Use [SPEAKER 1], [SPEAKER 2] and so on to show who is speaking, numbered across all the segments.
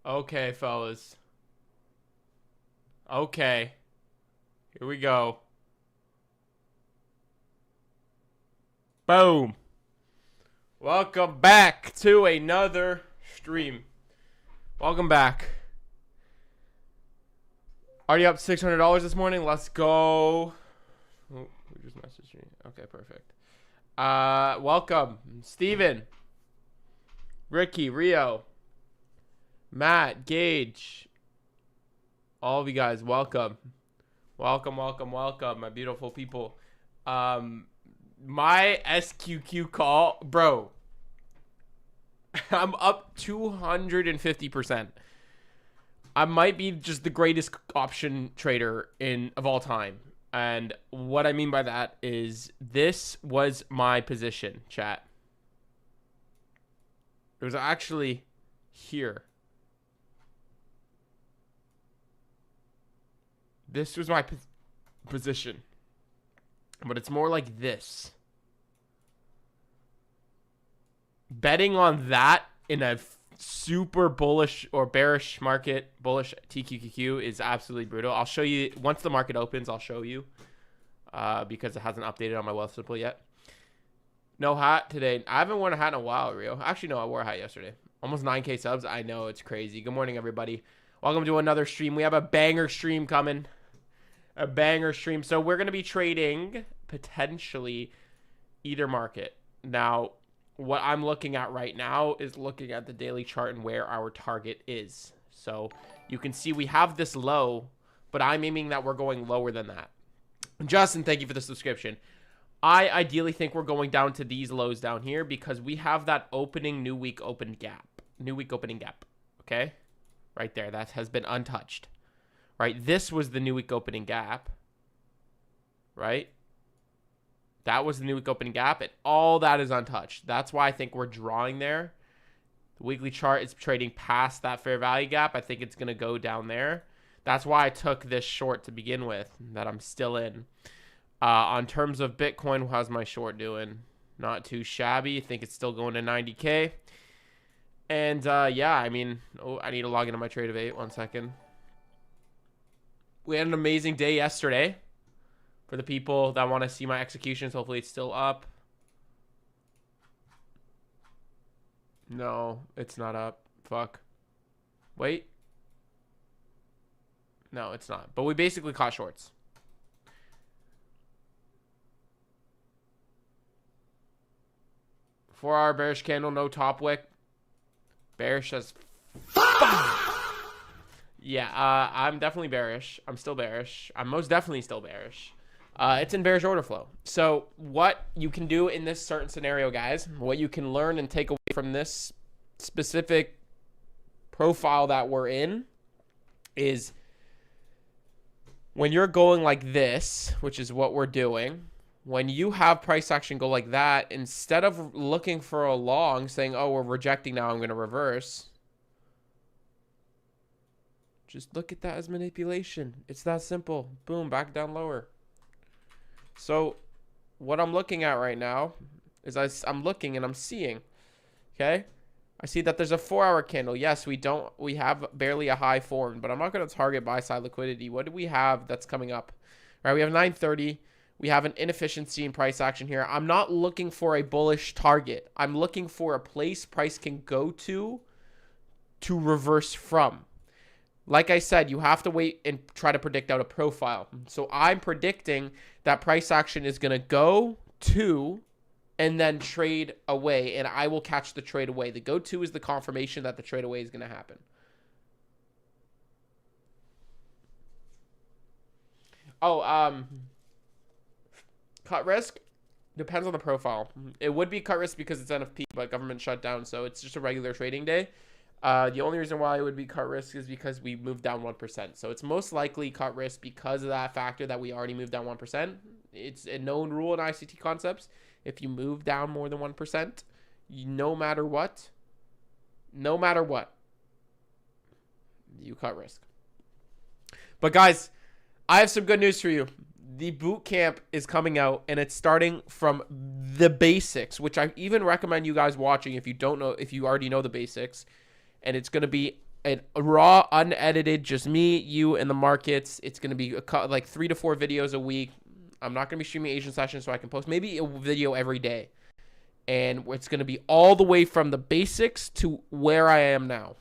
[SPEAKER 1] Okay, fellas. Okay. Here we go. Boom. Welcome back to another stream. Welcome back. Already up $600 this morning. Let's go. Oh, we just messaged me. Okay, perfect. Welcome. Steven. Ricky, Rio. Matt, Gage. All of you guys, welcome. Welcome, my beautiful people. My SQQ call, bro. I'm up 250%. I might be just the greatest option trader of all time. And what I mean by that is this was my position, chat. It was actually here. This was my position. But it's more like this. Betting on that in a super bullish or bearish market, bullish TQQQ is absolutely brutal. I'll show you once the market opens. I'll show you because it hasn't updated on my Wealth Simple yet. No hat today. I haven't worn a hat in a while, Rio. Actually, no, I wore a hat yesterday. Almost 9K subs. I know, it's crazy. Good morning, everybody. Welcome to another stream. We have a banger stream coming. A banger stream. So we're going to be trading potentially either market. Now, what I'm looking at right now is looking at the daily chart and where our target is. So you can see we have this low, but I'm aiming that we're going lower than that. Justin, thank you for the subscription. I ideally think we're going down to these lows down here because we have that opening new week open gap. New week opening gap. Okay? Right there. That has been untouched. Right? This was the new week opening gap. Right? That was the new week opening gap, and all that is untouched. That's why I think we're drawing there. The weekly chart is trading past that fair value gap. I think it's going to go down there. That's why I took this short to begin with, that I'm still in. On terms of Bitcoin, how's my short doing? Not too shabby. I think it's still going to 90K. And yeah, I mean, I need to log into my trade of 8. 1 second. We had an amazing day yesterday. For the people that want to see my executions, hopefully it's still up. No, it's not up. Fuck. Wait. No, it's not. But we basically caught shorts. Four-hour bearish candle, no top wick. Bearish as fuck. Yeah, I'm definitely bearish. I'm still bearish. I'm most definitely still bearish. It's in bearish order flow. So what you can do in this certain scenario, guys, what you can learn and take away from this specific profile that we're in is when you're going like this, which is what we're doing, when you have price action go like that, instead of looking for a long, saying, oh, we're rejecting now, I'm going to reverse, just look at that as manipulation. It's that simple. Boom, back down lower. So what I'm looking at right now is I'm looking and I'm seeing, okay? I see that there's a 4-hour candle. Yes, we have barely a high formed, but I'm not going to target buy side liquidity. What do we have that's coming up? All right, we have 930. We have an inefficiency in price action here. I'm not looking for a bullish target. I'm looking for a place price can go to reverse from. Like I said, you have to wait and try to predict out a profile. So I'm predicting that price action is going to go to and then trade away, and I will catch the trade away. The go-to is the confirmation that the trade away is going to happen. Oh, cut risk depends on the profile. It would be cut risk because it's NFP, but government shut down, so it's just a regular trading day. The only reason why it would be cut risk is because we moved down 1%. So it's most likely cut risk because of that factor that we already moved down 1%. It's a known rule in ICT concepts. If you move down more than 1%, no matter what, you cut risk. But guys, I have some good news for you. The Bootcamp is coming out, and it's starting from the basics, which I even recommend you guys watching if you don't know, if you already know the basics. And it's going to be a raw, unedited, just me, you, and the markets. It's going to be like 3 to 4 videos a week. I'm not going to be streaming Asian sessions, so I can post maybe a video every day. And it's going to be all the way from the basics to where I am now.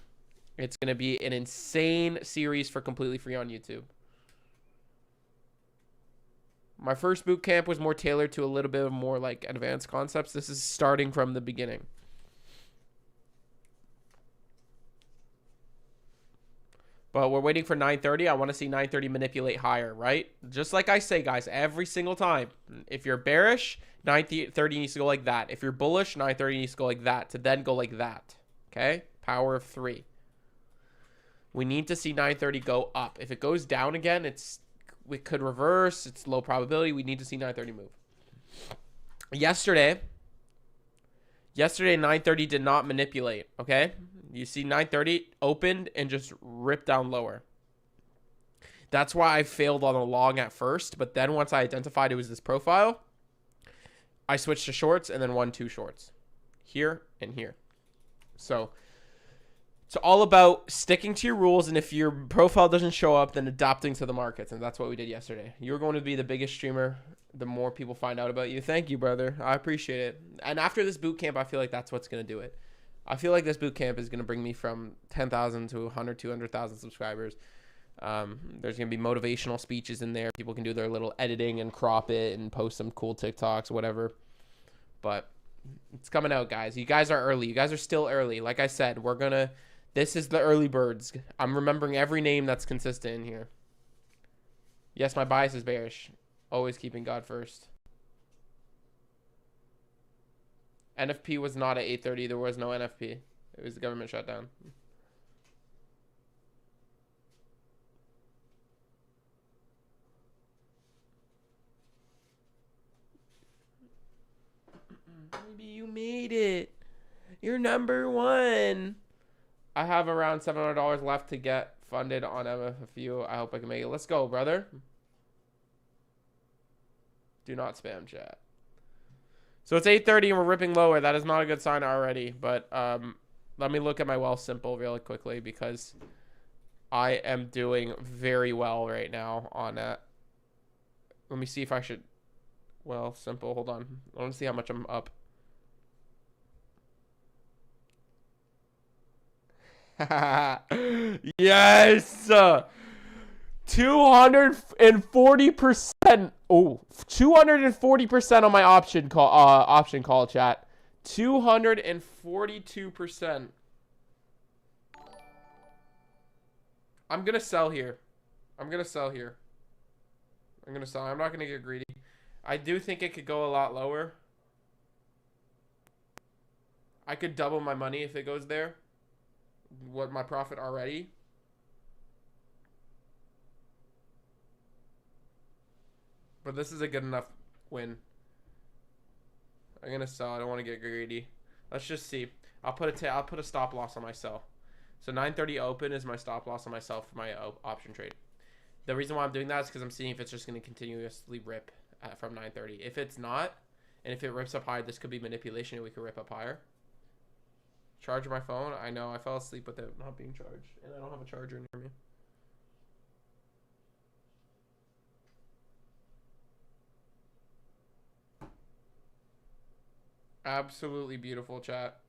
[SPEAKER 1] It's going to be an insane series for completely free on YouTube. My first boot camp was more tailored to a little bit of more like advanced concepts. This is starting from the beginning. But we're waiting for 9:30. I want to see 9:30 manipulate higher, right? Just like I say, guys, every single time. If you're bearish, 9:30 needs to go like that. If you're bullish, 9:30 needs to go like that to then go like that. Okay? Power of 3. We need to see 9:30 go up. If it goes down again, we could reverse. It's low probability. We need to see 9:30 move. Yesterday 9:30 did not manipulate, okay? You see 9:30 opened and just ripped down lower. That's why I failed on the long at first, but then once I identified it was this profile, I switched to shorts and then won 2 shorts. Here and here. So it's all about sticking to your rules, and if your profile doesn't show up, then adapting to the markets, and that's what we did yesterday. You're going to be the biggest streamer the more people find out about you. Thank you, brother. I appreciate it. And after this boot camp, I feel like that's what's going to do it. I feel like this boot camp is going to bring me from 10,000 to 100, 200,000 subscribers. There's going to be motivational speeches in there. People can do their little editing and crop it and post some cool TikToks, whatever. But it's coming out, guys. You guys are early. You guys are still early. Like I said, this is the early birds. I'm remembering every name that's consistent in here. Yes, my bias is bearish. Always keeping God first. NFP was not at 8:30. There was no NFP. It was the government shutdown. Maybe you made it. You're number 1. I have around $700 left to get funded on MFFU. I hope I can make it. Let's go, brother. Do not spam chat. So it's 8:30 and we're ripping lower. That is not a good sign already. But let me look at my Wealthsimple really quickly because I am doing very well right now on that. Let me see if I should. Wealthsimple. Hold on. I want to see how much I'm up. Yes. 240%. Oh, 240% on my option call chat. 242%. I'm going to sell here. I'm not going to get greedy. I do think it could go a lot lower. I could double my money if it goes there. What my profit already. But this is a good enough win. I'm gonna sell. I don't want to get greedy. Let's just see. I'll put a stop loss on my sell. So 9:30 open is my stop loss on myself for my option trade. The reason why I'm doing that is because I'm seeing if it's just going to continuously rip from 9:30. If it's not, and if it rips up high, this could be manipulation and we could rip up higher. Charger my phone. I know. I fell asleep with it not being charged. And I don't have a charger near me. Absolutely beautiful, chat.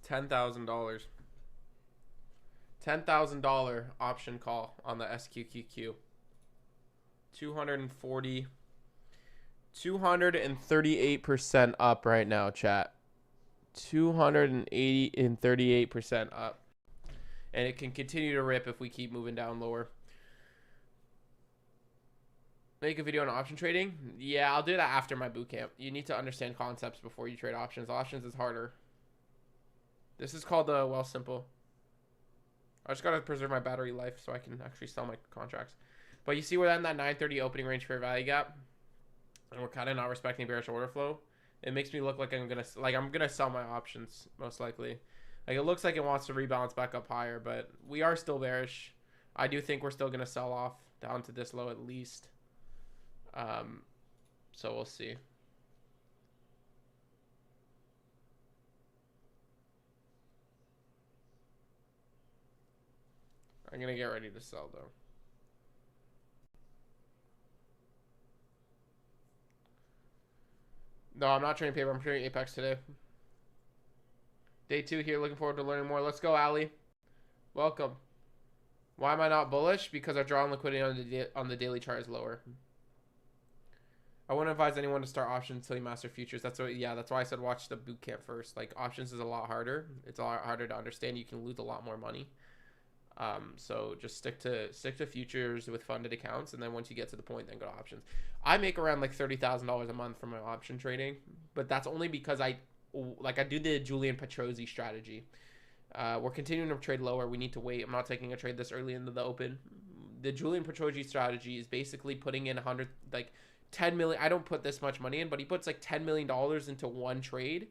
[SPEAKER 1] $10,000. $10,000 option call on the SQQQ. 238% up right now, chat. 238% up. And it can continue to rip if we keep moving down lower. Make a video on option trading? Yeah, I'll do that after my bootcamp. You need to understand concepts before you trade options. Options is harder. This is called Wealthsimple. I just got to preserve my battery life so I can actually sell my contracts. But you see we're in that 9:30 opening range fair value gap, and we're kind of not respecting bearish order flow. It makes me look like I'm gonna sell my options most likely. Like it looks like it wants to rebalance back up higher, but we are still bearish. I do think we're still gonna sell off down to this low at least. So we'll see. I'm going to get ready to sell, though. No, I'm not trading paper. I'm trading Apex today. Day 2 here. Looking forward to learning more. Let's go, Ali. Welcome. Why am I not bullish? Because our draw on liquidity on the daily chart is lower. I wouldn't advise anyone to start options until you master futures. That's why I said watch the bootcamp first. Like, options is a lot harder. It's a lot harder to understand. You can lose a lot more money. So just stick to futures with funded accounts, and then once you get to the point, then go to options. I make around like $30,000 a month from my option trading, but that's only because I do the Julian Petrozzi strategy. We're continuing to trade lower. We need to wait. I'm not taking a trade this early into the open. The Julian Petrozzi strategy is basically putting in 10 million. I don't put this much money in, but he puts like $10 million into one trade,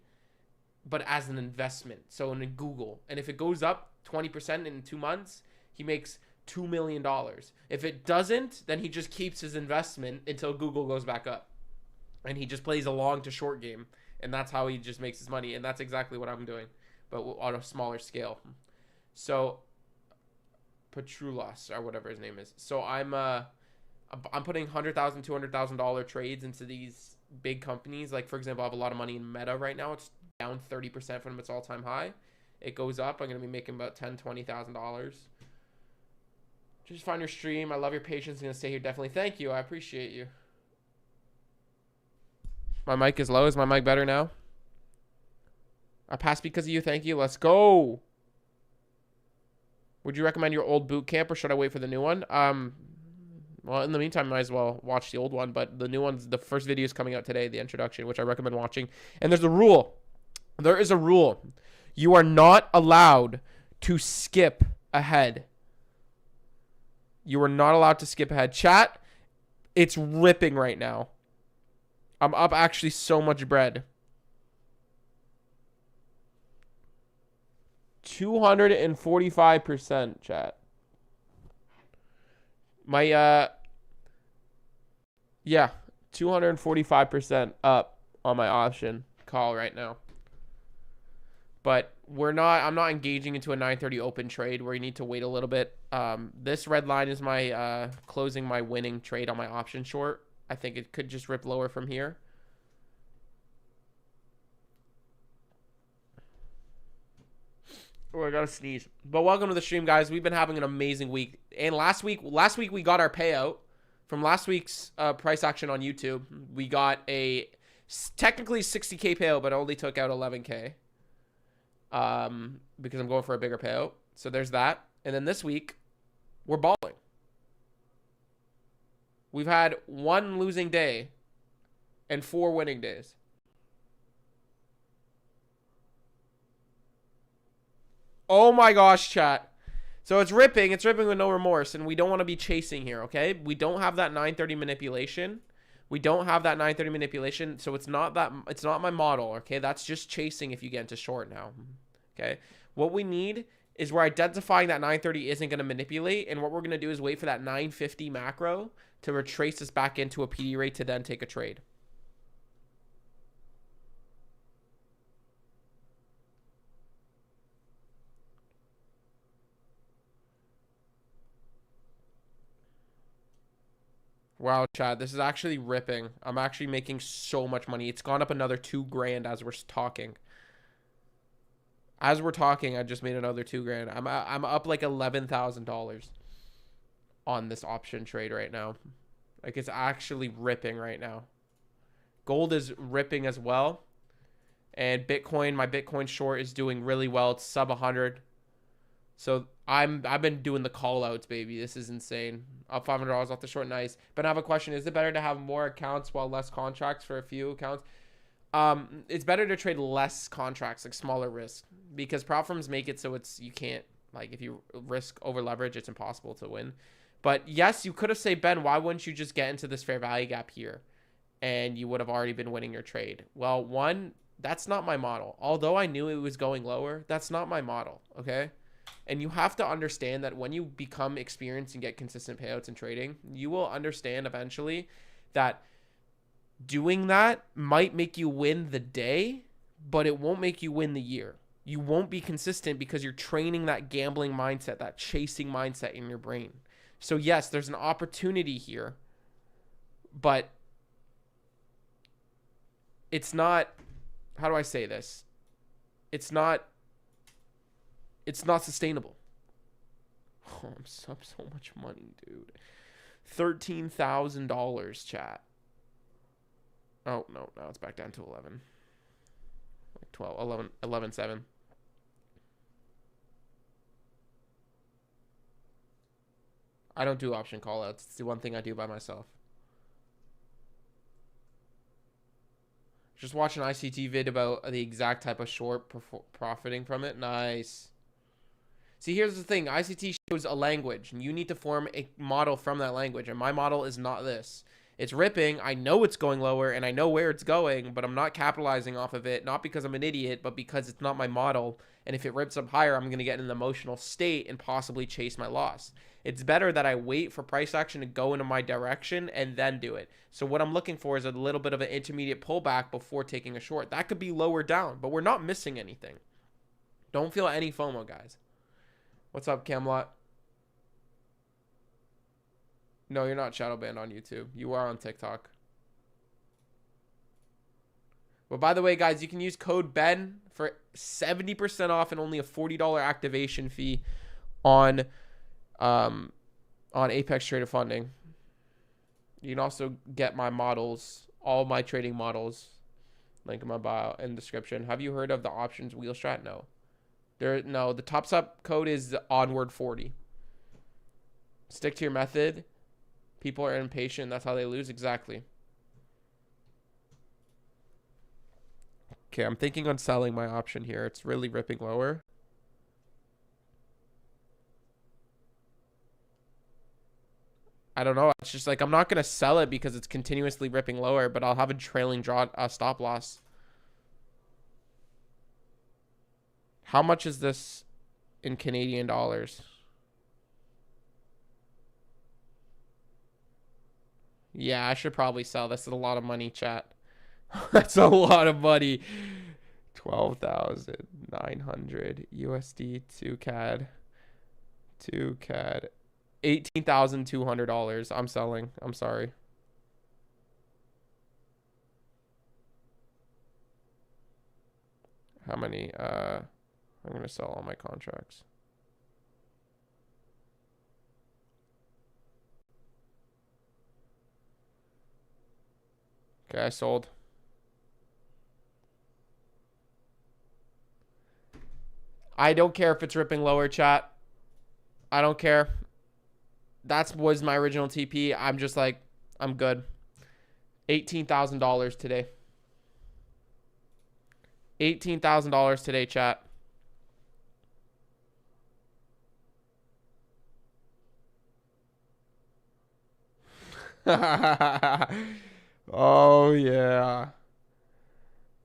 [SPEAKER 1] but as an investment. So in Google, and if it goes up 20% in 2 months, he makes $2 million. If it doesn't, then he just keeps his investment until Google goes back up, and he just plays a long to short game, and that's how he just makes his money. And that's exactly what I'm doing, but on a smaller scale. So Petrulas, or whatever his name is. So I'm putting $100,000, $200,000 trades into these big companies. Like, for example, I have a lot of money in Meta right now. It's down 30% from its all-time high. It goes up, I'm going to be making about $10,000, $20,000. Just find your stream. I love your patience. I'm going to stay here. Definitely. Thank you. I appreciate you. My mic is low. Is my mic better now? I passed because of you. Thank you. Let's go. Would you recommend your old boot camp, or should I wait for the new one? Well, in the meantime, I might as well watch the old one, but the new one's, the first video is coming out today, the introduction, which I recommend watching. And there's a rule. There is a rule. You are not allowed to skip ahead. You are not allowed to skip ahead. Chat, it's ripping right now. I'm up actually so much bread. 245%, chat. My, yeah, 245% up on my option call right now. But I'm not engaging into a 9:30 open trade where you need to wait a little bit. This red line is my closing my winning trade on my option short. I think it could just rip lower from here. Oh, I gotta sneeze. But welcome to the stream, guys. We've been having an amazing week. And last week we got our payout from last week's price action on YouTube. We got a technically 60K payout, but I only took out 11K. Because I'm going for a bigger payout. So there's that. And then this week, we're balling. We've had 1 losing day and 4 winning days. Oh my gosh, chat. So it's ripping with no remorse, and we don't want to be chasing here, okay? We don't have that 9:30 manipulation. So it's not my model, okay? That's just chasing if you get into short now. Okay? What we need is we're identifying that 9:30 isn't going to manipulate, and what we're going to do is wait for that 9:50 macro to retrace us back into a PD rate to then take a trade. Wow, Chad, this is actually ripping. I'm actually making so much money. It's gone up another $2,000 as we're talking. As we're talking, I just made another $2,000. I'm up like $11,000 on this option trade right now. Like, it's actually ripping right now. Gold is ripping as well. And Bitcoin, my Bitcoin short is doing really well. It's sub 100. So I've been doing the call outs, baby. This is insane. Up $500 off the short, nice. But I have a question. Is it better to have more accounts while less contracts for a few accounts? It's better to trade less contracts, like smaller risk, because prop firms make it so you can't, like, if you risk over leverage, it's impossible to win. But yes, you could have said, Ben, why wouldn't you just get into this fair value gap here? And you would have already been winning your trade. Well, one, that's not my model. Although I knew it was going lower, that's not my model, okay? And you have to understand that when you become experienced and get consistent payouts in trading, you will understand eventually that doing that might make you win the day, but it won't make you win the year. You won't be consistent because you're training that gambling mindset, that chasing mindset in your brain. So yes, there's an opportunity here, but it's not, how do I say this? It's not sustainable. Oh, I'm up so much money, dude. $13,000, chat. Oh, no, now it's back down to 11. Like 12, 11, 11.7. I don't do option callouts. It's the one thing I do by myself. Just watch an ICT vid about the exact type of short profiting from it. Nice. See, here's the thing. ICT shows a language, and you need to form a model from that language. And my model is not this. It's ripping. I know it's going lower, and I know where it's going, but I'm not capitalizing off of it, not because I'm an idiot, but because it's not my model. And if it rips up higher, I'm going to get in an emotional state and possibly chase my loss. It's better that I wait for price action to go into my direction and then do it. So what I'm looking for is a little bit of an intermediate pullback before taking a short. That could be lower down, but we're not missing anything. Don't feel any FOMO, guys. What's up, Camelot? No, you're not shadow banned on YouTube. You are on TikTok. But by the way, guys, you can use code BEN for 70% off and only a $40 activation fee on Apex Trader Funding. You can also get my models, all my trading models. Link in my bio and description. Have you heard of the options wheel strat? No. No, the top sub code is onward 40. Stick to your method. People are impatient. That's how they lose. Exactly. Okay, I'm thinking on selling my option here. It's really ripping lower. I don't know. It's just like I'm not going to sell it because it's continuously ripping lower, but I'll have a trailing draw stop loss. How much is this in Canadian dollars? Yeah, I should probably sell. This is a lot of money, chat. That's a lot of money. 12,900 USD, 2 CAD. 2 CAD. $18,200. I'm selling. I'm sorry. How many? I'm going to sell all my contracts. Okay, I sold. I don't care if it's ripping lower, chat. I don't care. That was my original TP. I'm just like, I'm good. $18,000 today. $18,000 today, chat. Oh, yeah.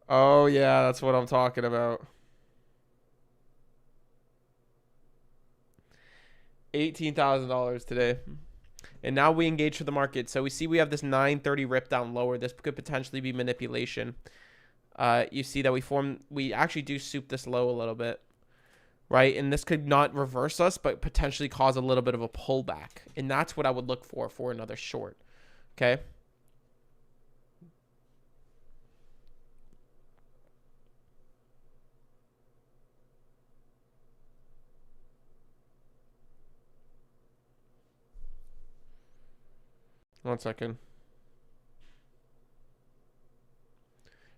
[SPEAKER 1] Oh, yeah, that's what I'm talking about. $18,000 today. And now we engage for the market. So we see we have this 930 rip down lower. This could potentially be manipulation. You see that we actually do soup this low a little bit, right? And this could not reverse us, but potentially cause a little bit of a pullback. And that's what I would look for another short. Okay. One second.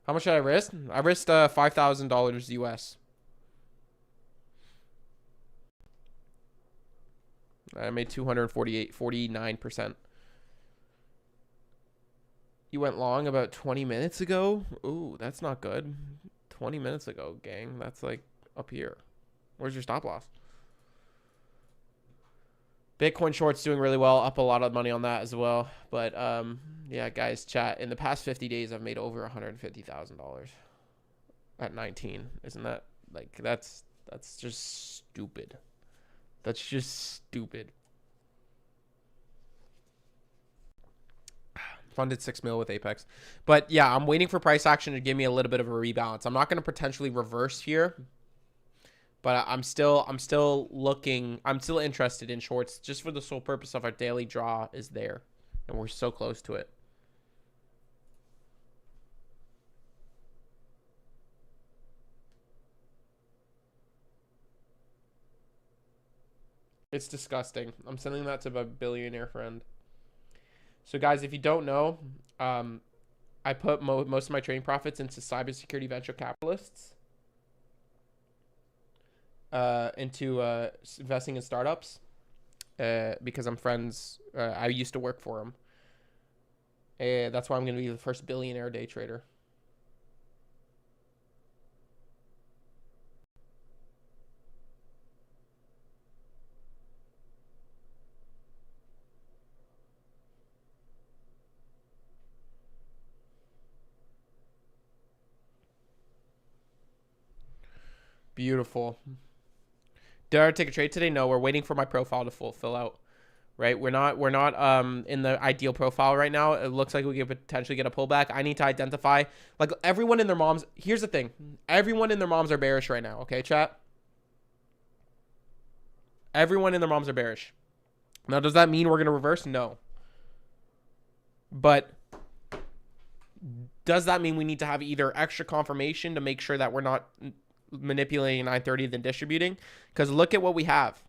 [SPEAKER 1] How much did I risk? I risked $5,000 US. I made 49%. You went long about 20 minutes ago? Ooh, that's not good. 20 minutes ago, gang. That's like up here. Where's your stop loss? Bitcoin short's doing really well. Up a lot of money on that as well. But yeah, guys, chat. In the past 50 days, I've made over $150,000 at 19. Isn't that like that's just stupid. That's just stupid. Funded 6 mil with Apex. But yeah, I'm waiting for price action to give me a little bit of a rebalance. I'm not going to potentially reverse here. But I'm still looking. I'm still interested in shorts just for the sole purpose of our daily draw is there, and we're so close to it. It's disgusting. I'm sending that to my billionaire friend. So guys, if you don't know, I put most of my trading profits into cybersecurity venture capitalists, into investing in startups, because I'm friends. I used to work for them. That's why I'm going to be the first billionaire day trader. Beautiful. Did I take a trade today? No, we're waiting for my profile to fill out. Right? We're not in the ideal profile right now. It looks like we could potentially get a pullback. I need to identify, like, everyone and their moms. Here's the thing. Everyone and their moms are bearish right now, okay, chat? Everyone and their moms are bearish. Now, does that mean we're going to reverse? No. But does that mean we need to have either extra confirmation to make sure that we're not manipulating 930 then distributing? Because look at what we have.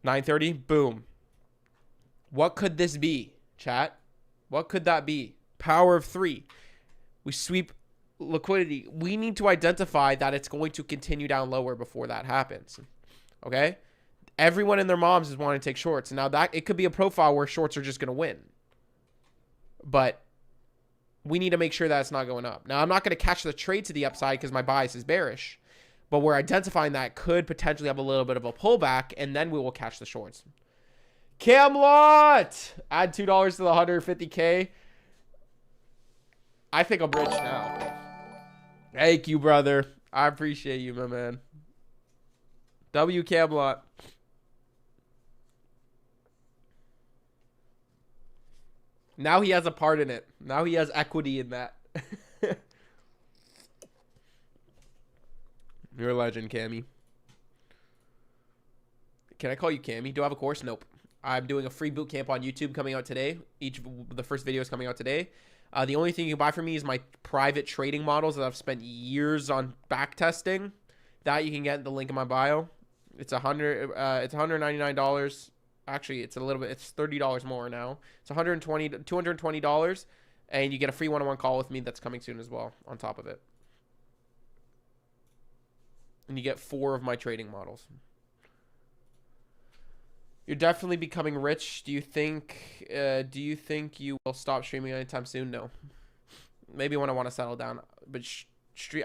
[SPEAKER 1] 930, boom. What could this be, chat? What could that be? Power of 3. We sweep liquidity. We need to identify that it's going to continue down lower before that happens. Okay? Everyone and their moms is wanting to take shorts. Now, that it could be a profile where shorts are just going to win. But we need to make sure that it's not going up. Now, I'm not going to catch the trade to the upside because my bias is bearish. But we're identifying that could potentially have a little bit of a pullback, and then we will catch the shorts. Camelot! Add $2 to the 150K. I think I'm rich now. Thank you, brother. I appreciate you, my man. W Camelot. Now he has a part in it. Now he has equity in that. You're a legend, Cammy. Can I call you Cammy? Do I have a course? Nope. I'm doing a free boot camp on YouTube coming out today. The first video is coming out today. The only thing you can buy from me is my private trading models that I've spent years on back testing. That you can get in the link in my bio. It's $199. Actually, it's a little bit. It's $30 more now. It's $220, and you get a free one-on-one call with me that's coming soon as well on top of it. And you get 4 of my trading models. You're definitely becoming rich. Do you think you will stop streaming anytime soon? No. Maybe when I want to settle down. But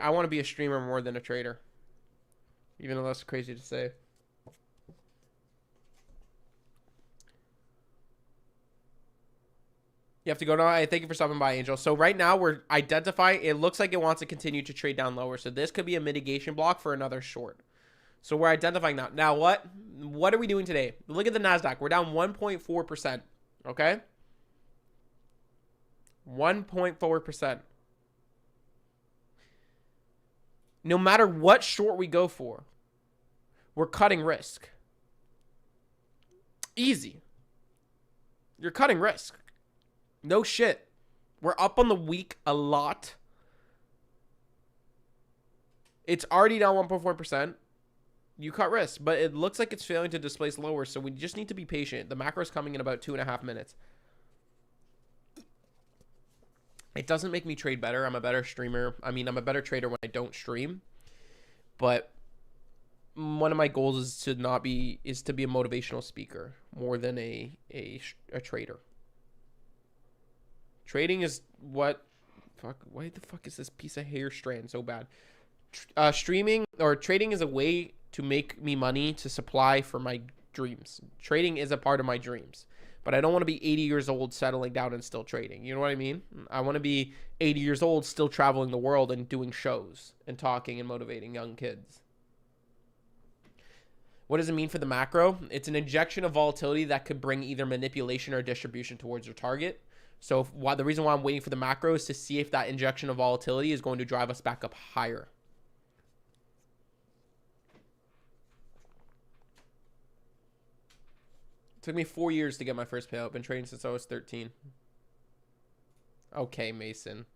[SPEAKER 1] I want to be a streamer more than a trader. Even though that's crazy to say. You have to go now. Thank you for stopping by, Angel. So right now we're identifying. It looks like it wants to continue to trade down lower. So this could be a mitigation block for another short. So we're identifying that. Now what are we doing today? Look at the NASDAQ. We're down 1.4%. Okay? 1.4%. No matter what short we go for, we're cutting risk. Easy. You're cutting risk. No shit. We're up on the week a lot. It's already down 1.4%. You cut risk, but it looks like it's failing to displace lower, so we just need to be patient. The macro is coming in about 2.5 minutes. It doesn't make me trade better. I'm a better streamer. I mean, I'm a better trader when I don't stream. But one of my goals is to be a motivational speaker more than a trader. Trading is what... Fuck, why the fuck is this piece of hair strand so bad? Streaming or trading is a way to make me money to supply for my dreams. Trading is a part of my dreams. But I don't want to be 80 years old settling down and still trading. You know what I mean? I want to be 80 years old still traveling the world and doing shows and talking and motivating young kids. What does it mean for the macro? It's an injection of volatility that could bring either manipulation or distribution towards your target. So the reason why I'm waiting for the macro is to see if that injection of volatility is going to drive us back up higher. Took me 4 years to get my first payout. Been trading since I was 13. Okay, Mason.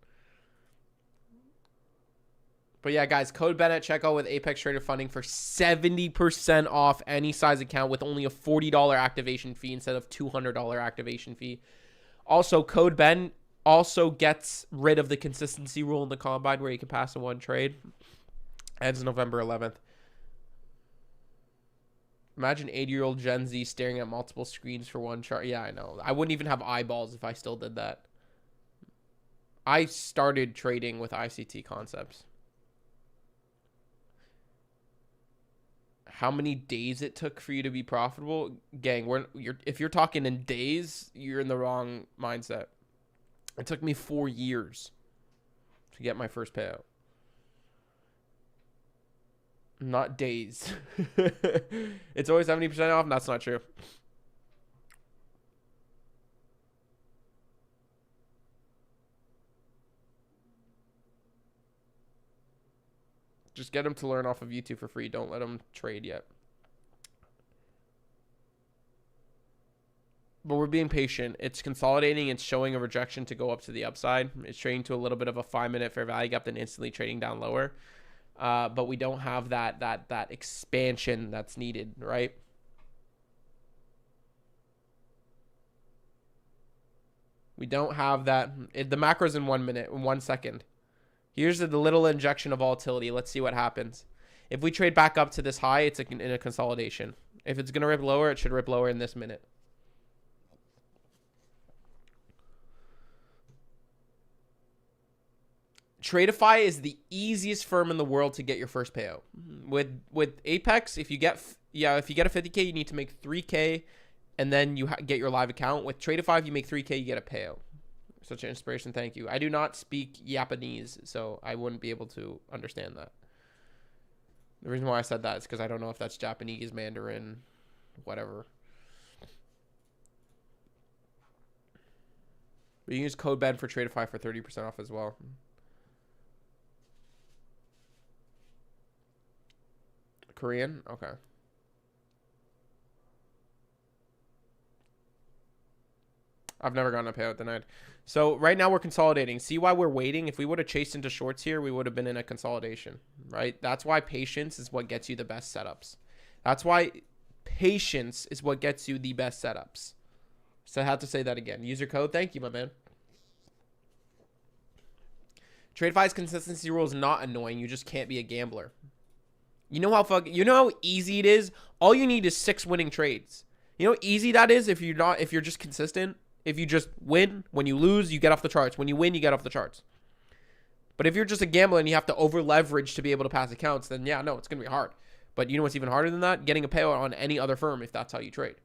[SPEAKER 1] But yeah, guys, code Ben at checkout with Apex Trader Funding for 70% off any size account with only a $40 activation fee instead of $200 activation fee. Also, code Ben also gets rid of the consistency rule in the combine where you can pass in one trade. Ends November 11th. Imagine 80-year-old Gen Z staring at multiple screens for one chart. Yeah, I know. I wouldn't even have eyeballs if I still did that. I started trading with ICT concepts. How many days it took for you to be profitable? Gang, if you're talking in days, you're in the wrong mindset. It took me 4 years to get my first payout. Not days. It's always 70% off. That's not true. Just get them to learn off of YouTube for free. Don't let them trade yet. But we're being patient. It's consolidating. It's showing a rejection to go up to the upside. It's trading to a little bit of a 5-minute fair value gap, then instantly trading down lower. But we don't have that expansion that's needed, right? We don't have that. The macro's in 1 minute, in 1 second. Here's the little injection of volatility. Let's see what happens. If we trade back up to this high, it's in a consolidation. If it's going to rip lower, it should rip lower in this minute. Tradeify is the easiest firm in the world to get your first payout. With Apex, if you get a 50K, you need to make 3K, and then you get your live account. With Tradeify, if you make 3K, you get a payout. Such an inspiration. Thank you. I do not speak Japanese, so I wouldn't be able to understand that. The reason why I said that is because I don't know if that's Japanese, Mandarin, whatever. We can use code Ben for Tradeify for 30% off as well. Korean? Okay. I've never gotten a payout denied. So right now we're consolidating. See why we're waiting? If we would have chased into shorts here, we would have been in a consolidation, right? That's why patience is what gets you the best setups. That's why patience is what gets you the best setups. So I have to say that again. User code. Thank you, my man. TradeFi's consistency rule is not annoying. You just can't be a gambler. You know how easy it is? All you need is 6 winning trades. You know how easy that is if you're just consistent? If you just win, when you lose, you get off the charts. When you win, you get off the charts. But if you're just a gambler and you have to over leverage to be able to pass accounts, then yeah, no, it's going to be hard. But you know what's even harder than that? Getting a payout on any other firm if that's how you trade.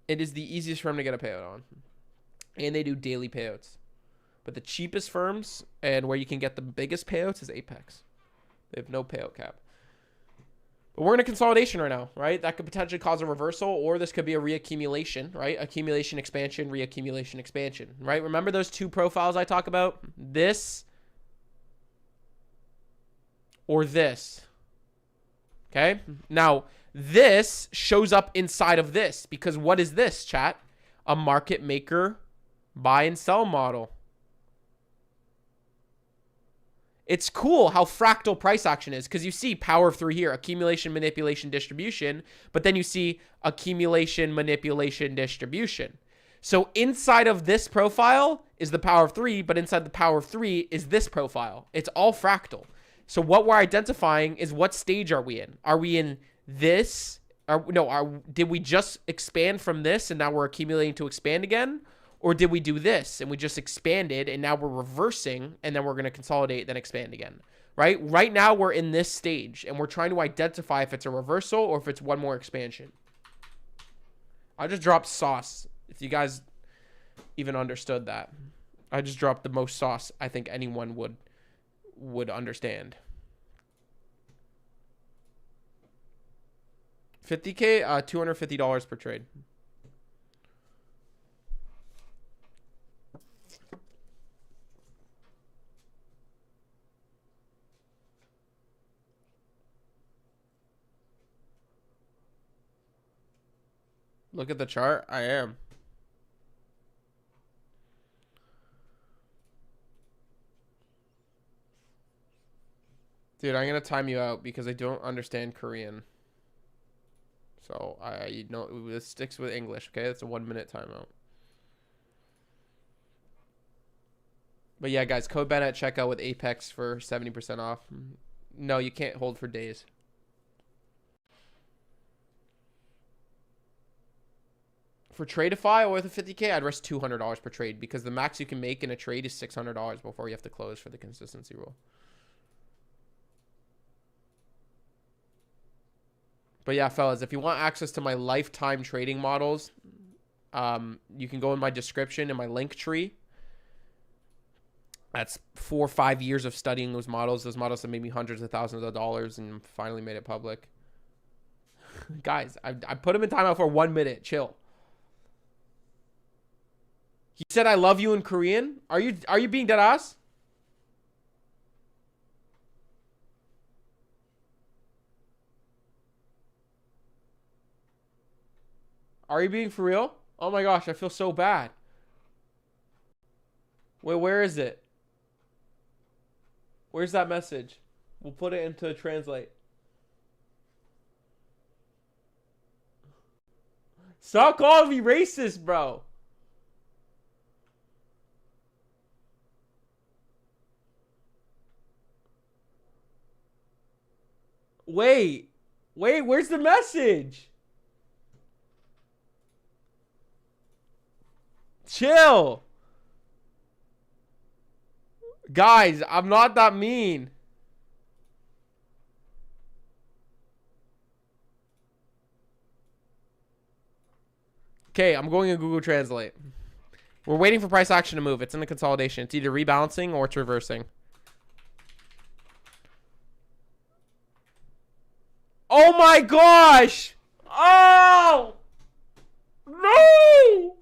[SPEAKER 1] It is the easiest firm to get a payout on. And they do daily payouts. But the cheapest firms and where you can get the biggest payouts is Apex. They have no payout cap. But we're in a consolidation right now, right? That could potentially cause a reversal, or this could be a reaccumulation, right? Accumulation, expansion, reaccumulation, expansion, right? Remember those 2 profiles I talk about? This or this, okay? Now, this shows up inside of this because what is this, chat? A market maker buy and sell model. It's cool how fractal price action is because you see power of 3 here, accumulation, manipulation, distribution, but then you see accumulation, manipulation, distribution. So inside of this profile is the power of 3, but inside the power of 3 is this profile. It's all fractal. So what we're identifying is what stage are we in? Are we in this? Did we just expand from this and now we're accumulating to expand again? Or did we do this and we just expanded and now we're reversing and then we're going to consolidate then expand again, right? Right now we're in this stage and we're trying to identify if it's a reversal or if it's one more expansion. I just dropped sauce. If you guys even understood that, I just dropped the most sauce I think anyone would understand. 50K, $250 per trade. Look at the chart. I am. Dude, I'm going to time you out because I don't understand Korean. So, you know, it sticks with English, okay? It's a 1 minute timeout. But yeah, guys, code Ben at checkout with Apex for 70% off. No, you can't hold for days. For Tradeify or with a 50K, I'd risk $200 per trade because the max you can make in a trade is $600 before you have to close for the consistency rule. But yeah, fellas, if you want access to my lifetime trading models, you can go in my description in my link tree. That's 4 or 5 years of studying those models. Those models have made me hundreds of thousands of dollars and finally made it public. Guys, I put him in timeout for 1 minute. Chill. He said, "I love you" in Korean. Are you being dead ass? Are you being for real? Oh my gosh, I feel so bad. Wait, where is it? Where's that message? We'll put it into translate. Stop calling me racist, bro. Wait, where's the message? Chill. Guys, I'm not that mean. Okay, I'm going to Google Translate. We're waiting for price action to move. It's in the consolidation. It's either rebalancing or it's reversing. Oh my gosh! Oh! No!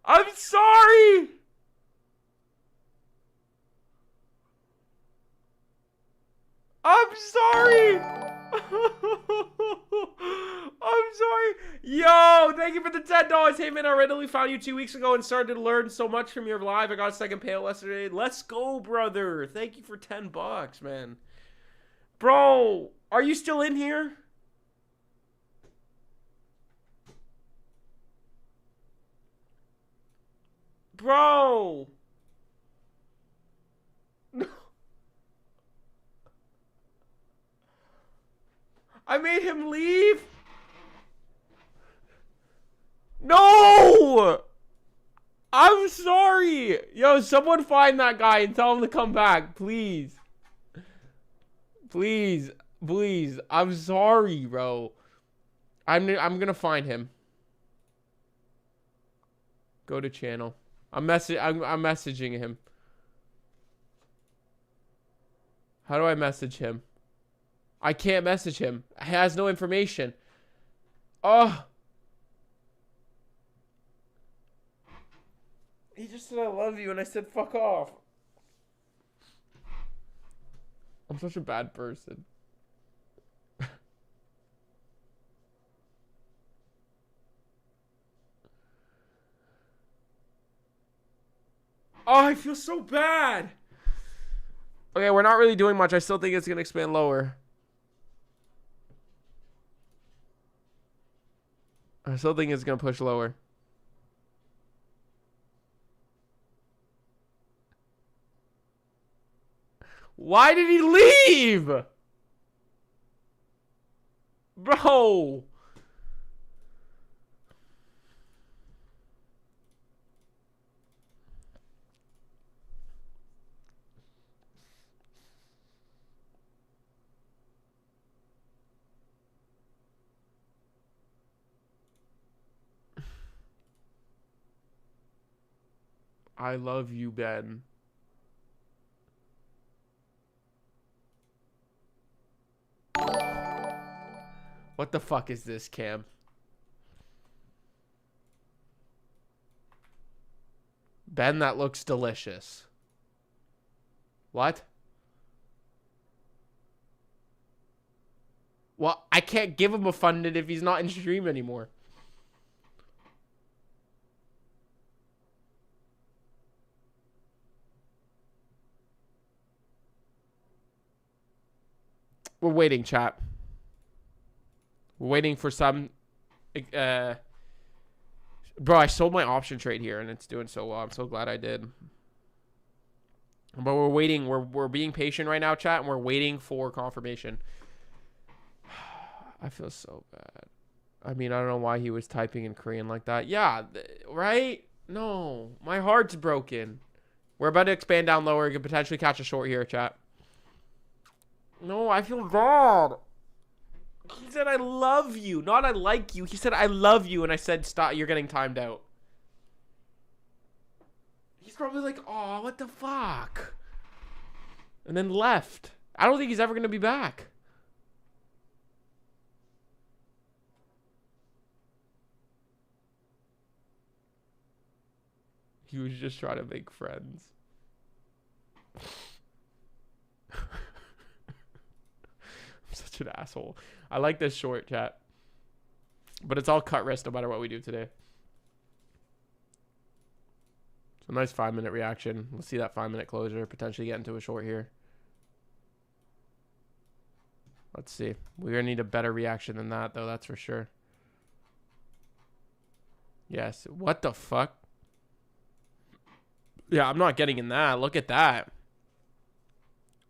[SPEAKER 1] I'm sorry! I'm sorry! I'm sorry. Yo, thank you for the $10. Hey, man, I randomly found you 2 weeks ago and started to learn so much from your live. I got a second payout yesterday. Let's go, brother. Thank you for $10, man. Bro, are you still in here? Bro. I made him leave. No! I'm sorry. Yo, someone find that guy and tell him to come back, please. Please, please. I'm sorry, bro. I'm gonna find him. Go to channel. I'm messaging him. How do I message him? I can't message him. He has no information. Oh. He just said I love you and I said fuck off. I'm such a bad person. Oh, I feel so bad. Okay, we're not really doing much. I still think it's going to expand lower. I still think it's going to push lower. Why did he leave? Bro. I love you, Ben. What the fuck is this, Cam? Ben, that looks delicious. What? Well, I can't give him a funded if he's not in stream anymore. We're waiting, chat. We're waiting for some... Bro, I sold my option trade here, and it's doing so well. I'm so glad I did. But we're waiting. We're being patient right now, chat, and we're waiting for confirmation. I feel so bad. I mean, I don't know why he was typing in Korean like that. Yeah, right? No, my heart's broken. We're about to expand down lower. You could potentially catch a short here, chat. No, I feel bad. He said, I love you. Not I like you. He said, I love you. And I said, stop. You're getting timed out. He's probably like, oh, what the fuck? And then left. I don't think he's ever going to be back. He was just trying to make friends. I'm such an asshole. I like this short, chat. But it's all cut wrist no matter what we do today. It's a nice 5-minute reaction. Let's see that 5-minute closure. Potentially get into a short here. Let's see. We're going to need a better reaction than that, though. That's for sure. Yes. What the fuck? Yeah, I'm not getting in that. Look at that.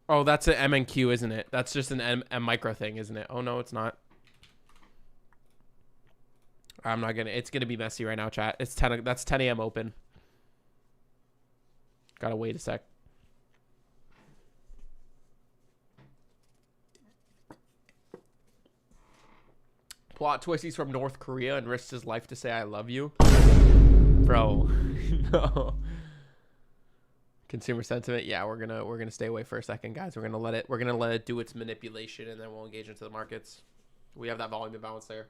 [SPEAKER 1] Oh, that's an MNQ, isn't it? That's just an M micro thing, isn't it? Oh, no, it's not. I'm not going to. It's going to be messy right now, chat. It's 10. That's 10 a.m. open. Gotta wait a sec. Plot twist, he's from North Korea and risks his life to say I love you. Bro. No. Consumer sentiment. Yeah, we're gonna stay away for a second, guys. We're gonna let it do its manipulation, and then we'll engage into the markets. We have that volume imbalance there.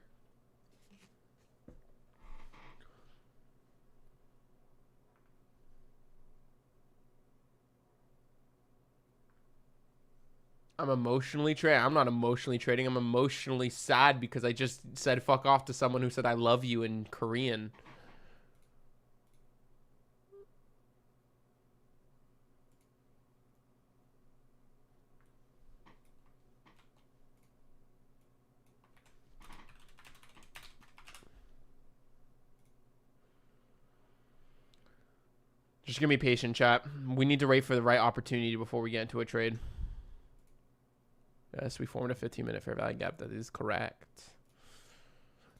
[SPEAKER 1] I'm emotionally trading. I'm not emotionally trading. I'm emotionally sad because I just said fuck off to someone who said I love you in Korean. Just gonna be patient, chat. We need to wait for the right opportunity before we get into a trade. Yes, we formed a 15-minute fair value gap. That is correct.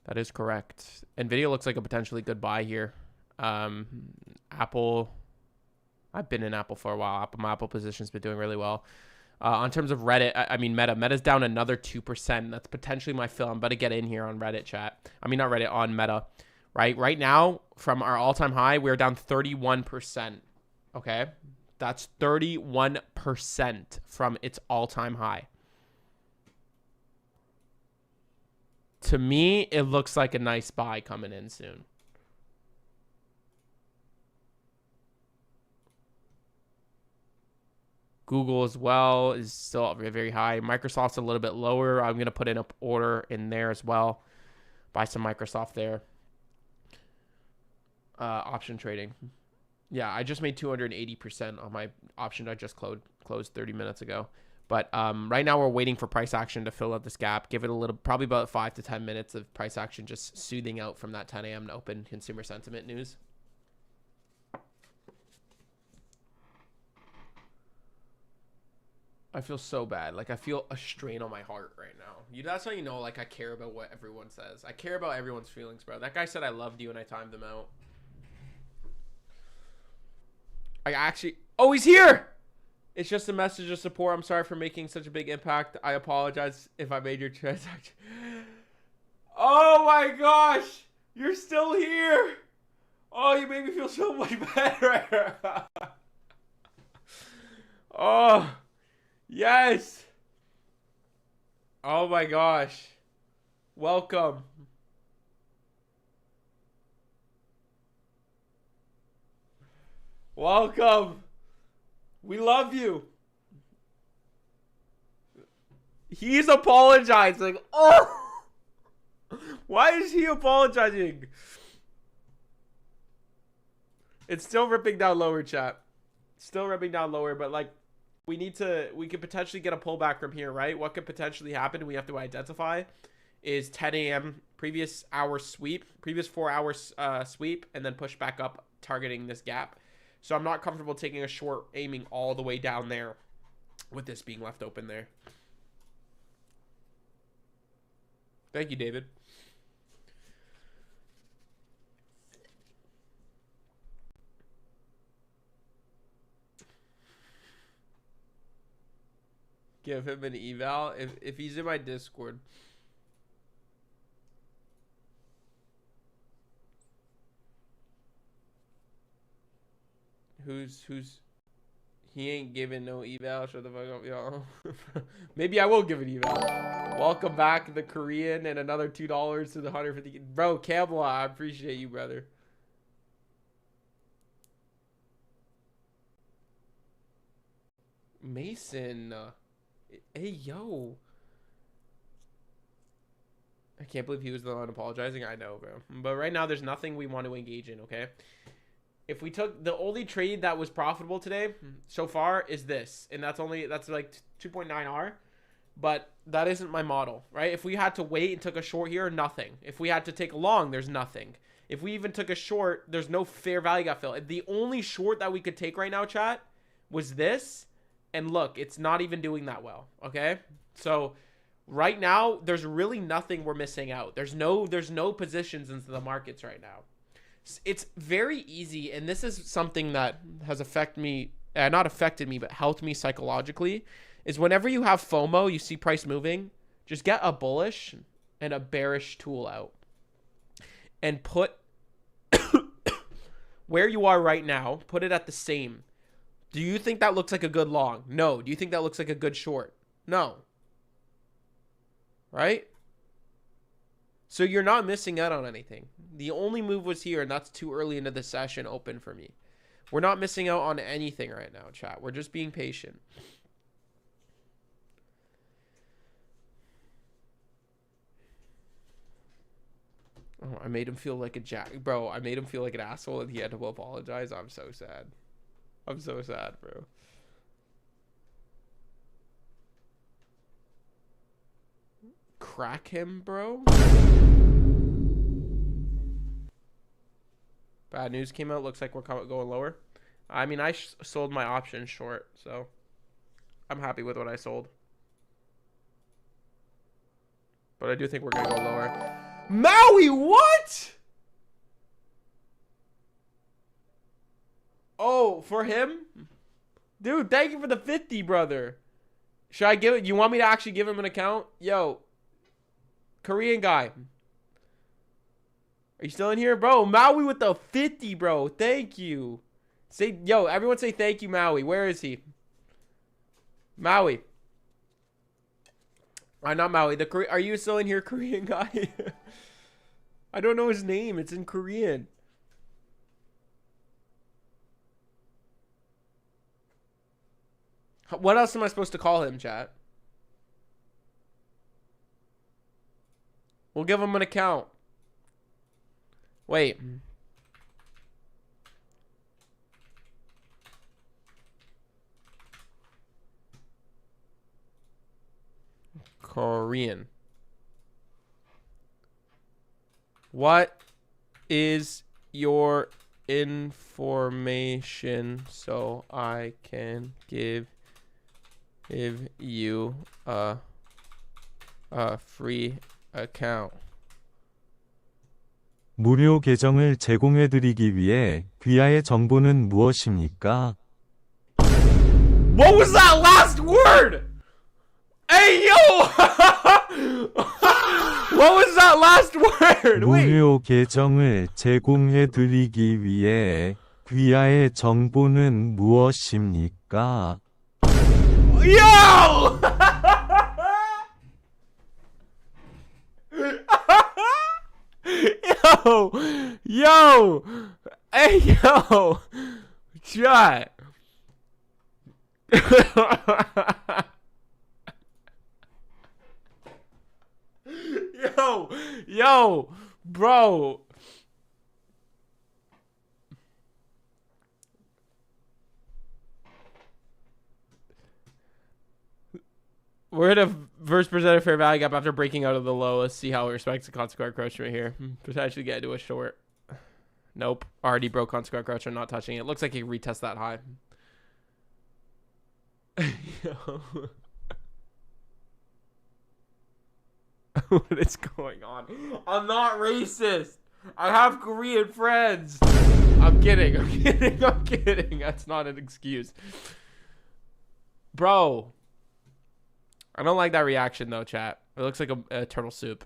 [SPEAKER 1] That is correct. NVIDIA looks like a potentially good buy here. Apple, I've been in Apple for a while. My Apple position's been doing really well. On terms of Reddit, I mean Meta. Meta's down another 2%. That's potentially my fill. I'm about to get in here on Reddit, chat. I mean, not Reddit, on Meta. Right now, from our all-time high, we're down 31%. Okay? That's 31% from its all-time high. To me, it looks like a nice buy coming in soon. Google as well is still very, very high. Microsoft's a little bit lower. I'm going to put in an order in there as well. Buy some Microsoft there. Option trading. Yeah, I just made 280% on my option I just closed 30 minutes ago. But right now we're waiting for price action to fill out this gap. Give it a little, probably about 5 to 10 minutes of price action just soothing out from that 10 a.m. open consumer sentiment news. I feel so bad. Like, I feel a strain on my heart right now. That's how you know, like, I care about what everyone says. I care about everyone's feelings, bro. That guy said I loved you and I timed him out. I actually... Oh, he's here! It's just a message of support. I'm sorry for making such a big impact. I apologize if I made your transaction. Oh my gosh! You're still here! Oh, you made me feel so much better. Oh, yes! Oh my gosh. Welcome. Welcome. We love you. He's apologizing. Oh! Why is he apologizing? It's still ripping down lower, chat. Still ripping down lower, but like we could potentially get a pullback from here, right? What could potentially happen we have to identify is 10 a.m. previous 4 hours sweep, and then push back up targeting this gap. So I'm not comfortable taking a short aiming all the way down there with this being left open there. Thank you, David. Give him an eval if he's in my Discord. Who's he ain't giving no eval. Shut the fuck up, y'all. Maybe I will give an eval. Welcome back, the Korean, and another $2 to the 150. Bro, Campbell, I appreciate you, brother. Mason, hey yo. I can't believe he was the one apologizing. I know, bro. But right now, there's nothing we want to engage in, okay? If we took the only trade that was profitable today so far is this, and that's like 2.9R, but that isn't my model, right? If we had to wait and took a short here, nothing. If we had to take a long, there's nothing. If we even took a short, there's no fair value got filled. The only short that we could take right now, chat, was this, and look, it's not even doing that well, okay? So right now, there's really nothing we're missing out. There's no positions into the markets right now. It's very easy, and this is something that has not affected me, but helped me psychologically, is whenever you have FOMO, you see price moving, just get a bullish and a bearish tool out. And put where you are right now, put it at the same. Do you think that looks like a good long? No. Do you think that looks like a good short? No. Right? So you're not missing out on anything. The only move was here, and that's too early into the session open for me. We're not missing out on anything right now, chat. We're just being patient. Oh, I made him feel like a bro, I made him feel like an asshole, and he had to apologize. I'm so sad. I'm so sad, bro. Crack him, bro. Bad news came out. Looks like we're going lower. I mean, I sold my option short, so I'm happy with what I sold. But I do think we're going to go lower. Maui, what? Oh, for him? Dude, thank you for the 50, brother. Should I give it? You want me to actually give him an account? Yo, Korean guy. Are you still in here? Bro, Maui with the 50, bro. Thank you. Yo, everyone say thank you, Maui. Where is he? Maui. Not Maui. Are you still in here, Korean guy? I don't know his name. It's in Korean. What else am I supposed to call him, chat? We'll give him an account. Wait. Korean. What is your information so I can give you a free account?
[SPEAKER 2] 무료 계정을 제공해드리기 위해 귀하의 정보는 무엇입니까?
[SPEAKER 1] What was that last word? Hey, yo! What was that last word? Wait.
[SPEAKER 2] 무료 계정을 제공해드리기 위해 귀하의 정보는 무엇입니까?
[SPEAKER 1] Yo! Yo! Hey, yo! Chat. Yo, bro. We're at a first percent fair value gap after breaking out of the low. Let's see how it respects the consequent encroachment here. Potentially get into a short. Nope. Already broke consequent encroachment, not touching it. Looks like he can retest that high. Yo. What is going on? I'm not racist. I have Korean friends. I'm kidding. I'm kidding. I'm kidding. That's not an excuse. Bro. I don't like that reaction, though, chat. It looks like a turtle soup.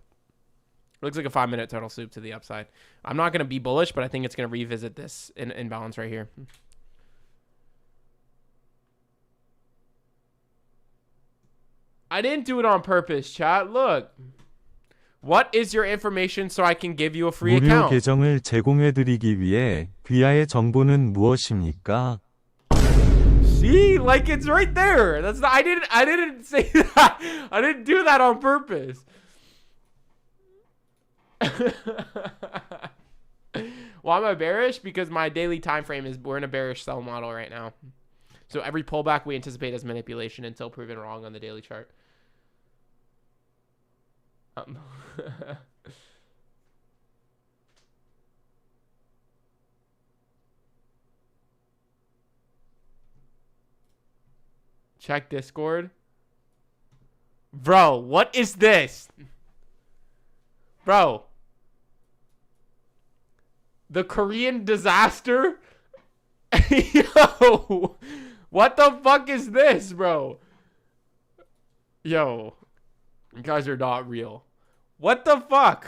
[SPEAKER 1] It looks like a 5-minute turtle soup to the upside. I'm not going to be bullish, but I think it's going to revisit this imbalance right here. I didn't do it on purpose, chat. Look. What is your information so I can give you a free
[SPEAKER 2] 무료
[SPEAKER 1] account?
[SPEAKER 2] 계정을 제공해드리기 위해 귀하의 정보는 무엇입니까?
[SPEAKER 1] See, like it's right there. That's not, I didn't say that. I didn't do that on purpose. Why am I bearish? Because my daily time frame is we're in a bearish sell model right now. So every pullback we anticipate as manipulation until proven wrong on the daily chart. Check Discord. Bro, what is this? Bro. The Korean disaster? Yo. What the fuck is this, bro? Yo. You guys are not real. What the fuck?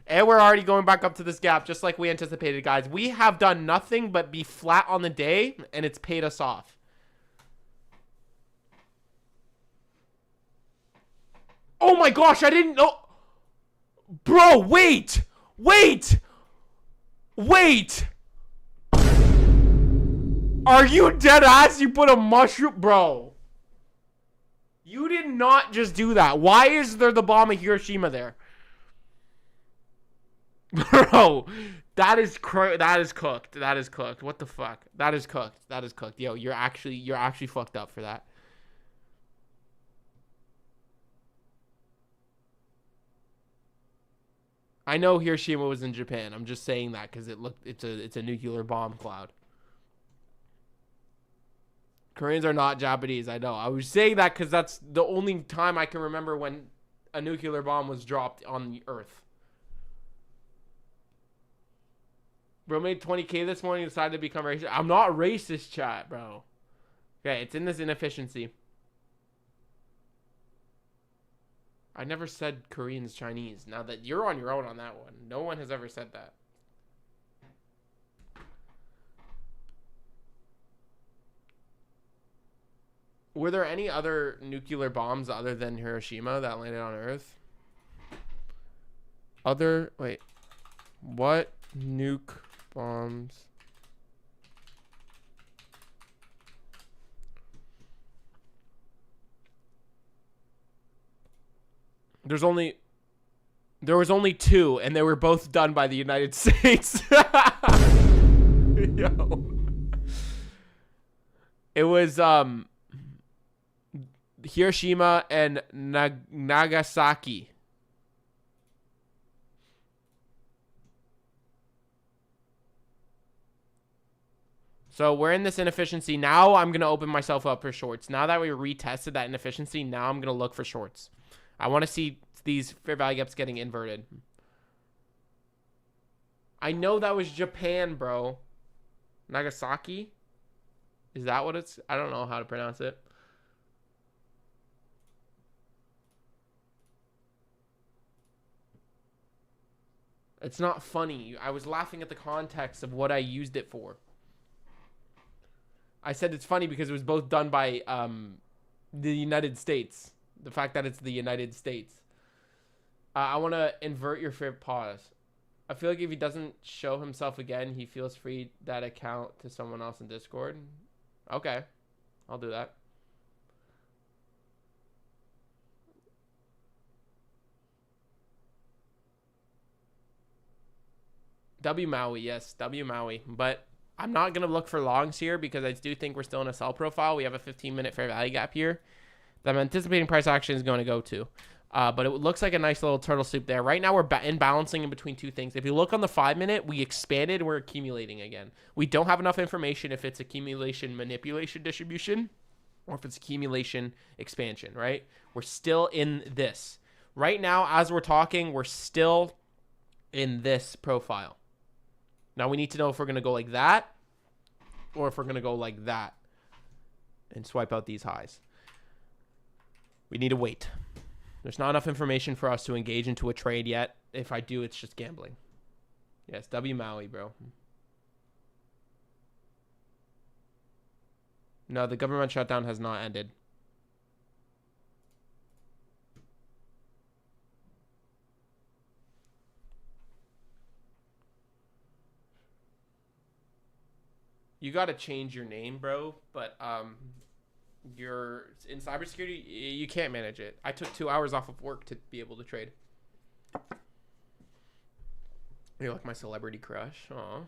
[SPEAKER 1] And we're already going back up to this gap just like we anticipated, guys. We have done nothing but be flat on the day, and it's paid us off. Oh my gosh, I didn't know. Bro, wait. Wait. Wait. Are you dead ass? You put a mushroom? Bro. You did not just do that. Why is there the bomb of Hiroshima there? Bro, that is cooked. That is cooked. What the fuck? That is cooked. That is cooked. Yo, you're actually fucked up for that. I know Hiroshima was in Japan. I'm just saying that because it's a nuclear bomb cloud. Koreans are not Japanese. I know. I was saying that because that's the only time I can remember when a nuclear bomb was dropped on the Earth. Bro made 20K this morning and decided to become racist. I'm not racist, chat, bro. Okay, it's in this inefficiency. I never said Korean's Chinese. Now that you're on your own on that one. No one has ever said that. Were there any other nuclear bombs other than Hiroshima that landed on Earth? Wait. What nuke bombs? There was only 2, and they were both done by the United States. Yo. It was Hiroshima and Nagasaki. So we're in this inefficiency. Now I'm going to open myself up for shorts. Now that we retested that inefficiency, now I'm going to look for shorts. I want to see these fair value gaps getting inverted. I know that was Japan, bro. Nagasaki? Is that what it's? I don't know how to pronounce it. It's not funny. I was laughing at the context of what I used it for. I said it's funny because it was both done by The United States. The fact that it's the United States. I want to invert your favorite pause. I feel like if he doesn't show himself again, he feels free that account to someone else in Discord. Okay. I'll do that. W Maui, yes. W Maui. But I'm not going to look for longs here because I do think we're still in a sell profile. We have a 15-minute fair value gap here that I'm anticipating price action is going to go to. But it looks like a nice little turtle soup there. Right now, we're imbalancing in between two things. If you look on the 5-minute, we expanded. We're accumulating again. We don't have enough information if it's accumulation, manipulation, distribution, or if it's accumulation, expansion, right? We're still in this. Right now, as we're talking, we're still in this profile. Now, we need to know if we're going to go like that or if we're going to go like that and swipe out these highs. We need to wait. There's not enough information for us to engage into a trade yet. If I do, it's just gambling. Yes, W Maui, bro. No, the government shutdown has not ended. You got to change your name, bro. But you're in cybersecurity. You can't manage it. I took 2 hours off of work to be able to trade. You're like my celebrity crush. Aw.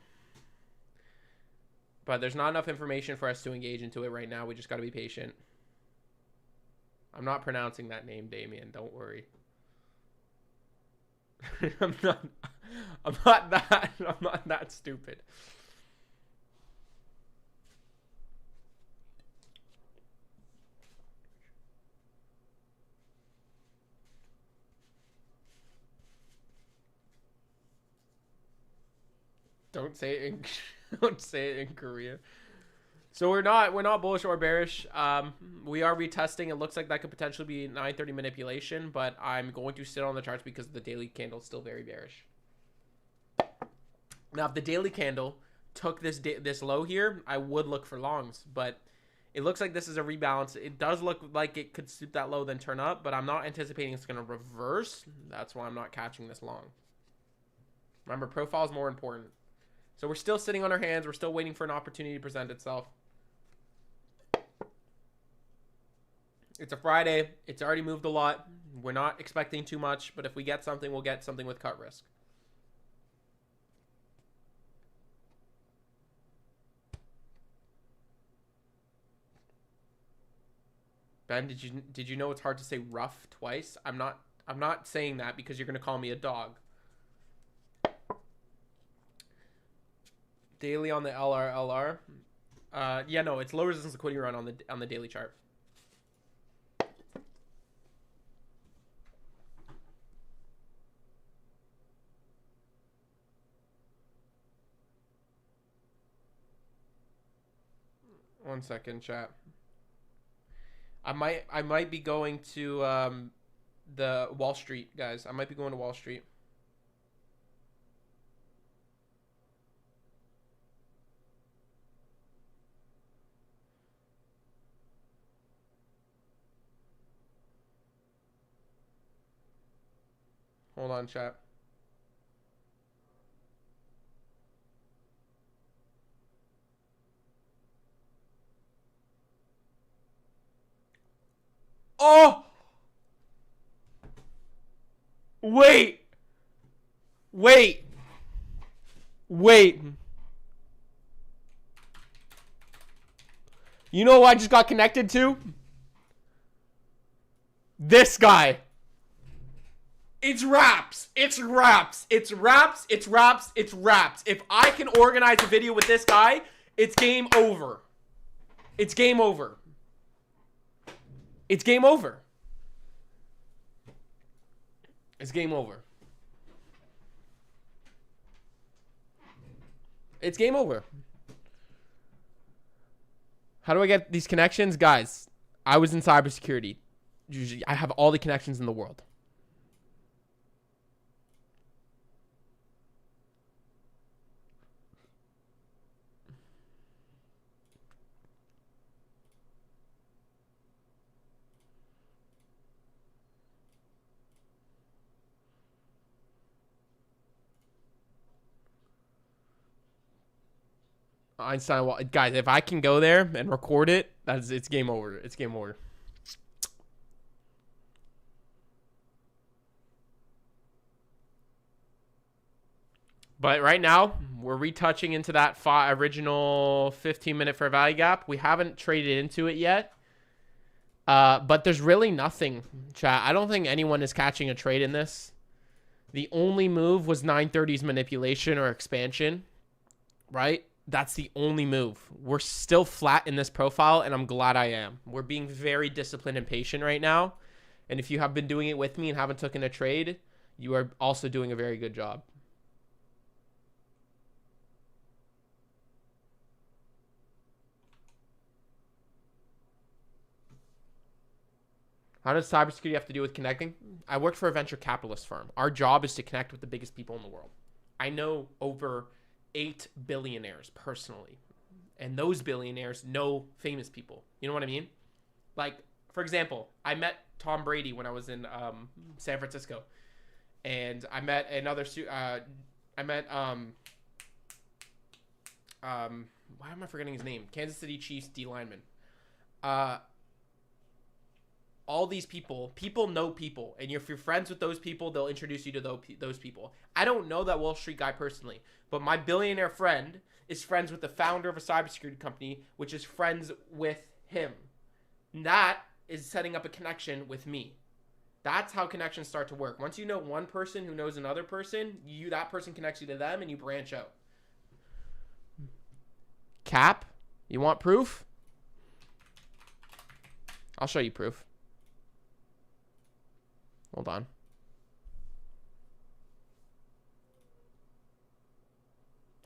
[SPEAKER 1] But there's not enough information for us to engage into it right now. We just got to be patient. I'm not pronouncing that name, Damien. Don't worry. I'm not that stupid. Don't say it in don't say it in Korea. So we're not bullish or bearish. We are retesting. It looks like that could potentially be 9:30 manipulation, but I'm going to sit on the charts because the daily candle is still very bearish. Now, if the daily candle took this low here, I would look for longs, but it looks like this is a rebalance. It does look like it could suit that low, then turn up, but I'm not anticipating it's going to reverse. That's why I'm not catching this long. Remember, profile is more important. So we're still sitting on our hands. We're still waiting for an opportunity to present itself. It's a Friday. It's already moved a lot. We're not expecting too much, but if we get something, we'll get something with cut risk. Ben, did you know it's hard to say rough twice? I'm not saying that because you're gonna call me a dog. Daily on the LR. Yeah, no, it's low resistance liquidity run on the daily chart. One second, chat. I might be going to the Wall Street, guys. I might be going to Wall Street. Hold on, chat. Oh! Wait! Wait! Wait! You know who I just got connected to? This guy. It's raps. It's raps. It's raps. It's raps. It's raps. If I can organize a video with this guy, it's game over. It's game over. It's game over. It's game over. It's game over. How do I get these connections? Guys, I was in cybersecurity. Usually, I have all the connections in the world. Einstein, guys, if I can go there and record it, it's game over. It's game over. But right now, we're retouching into that original 15-minute fair value gap. We haven't traded into it yet. But there's really nothing, chat. I don't think anyone is catching a trade in this. The only move was 930's manipulation or expansion, right? That's the only move. We're still flat in this profile, and I'm glad I am. We're being very disciplined and patient right now. And if you have been doing it with me and haven't taken a trade, you are also doing a very good job. How does cybersecurity have to do with connecting? I work for a venture capitalist firm. Our job is to connect with the biggest people in the world. I know over 8 billionaires personally. And those billionaires know famous people. You know what I mean? Like, for example, I met Tom Brady when I was in San Francisco. And I met another... why am I forgetting his name? Kansas City Chiefs D lineman. All these people know people, and if you're friends with those people, they'll introduce you to those people. I don't know that Wall Street guy personally, but my billionaire friend is friends with the founder of a cybersecurity company, which is friends with him. And that is setting up a connection with me. That's how connections start to work. Once you know one person who knows another person, that person connects you to them, and you branch out. Cap, you want proof? I'll show you proof. Hold on.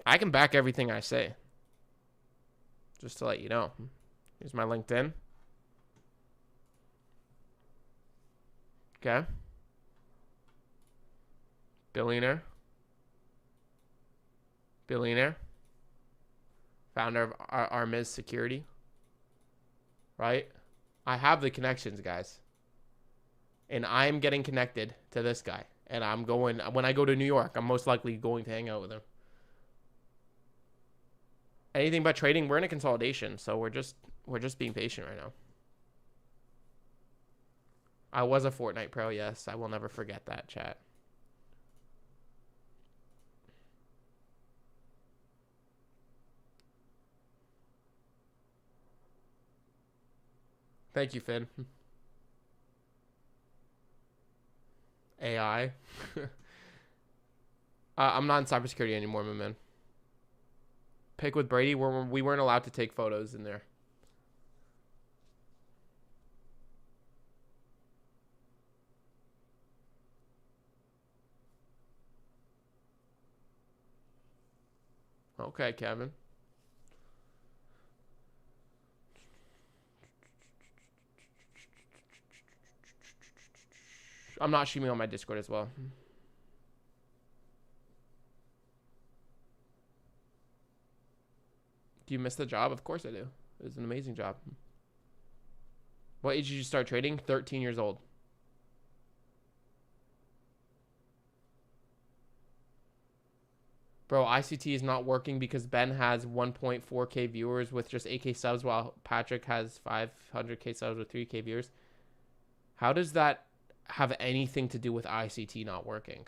[SPEAKER 1] I can back everything I say. Just to let you know. Here's my LinkedIn. Okay. Billionaire. Founder of Armiz Security. Right? I have the connections, guys. And I'm getting connected to this guy. And I'm going, when I go to New York, I'm most likely going to hang out with him. Anything but trading, we're in a consolidation. So we're just being patient right now. I was a Fortnite pro, yes. I will never forget that, chat. Thank you, Finn. AI. I'm not in cybersecurity anymore, my man. Pick with Brady. We weren't allowed to take photos in there. Okay, Kevin. I'm not streaming on my Discord as well. Do you miss the job? Of course I do. It was an amazing job. What age did you start trading? 13 years old. Bro, ICT is not working because Ben has 1.4k viewers with just 8k subs while Patrick has 500k subs with 3k viewers. How does that have anything to do with ICT not working?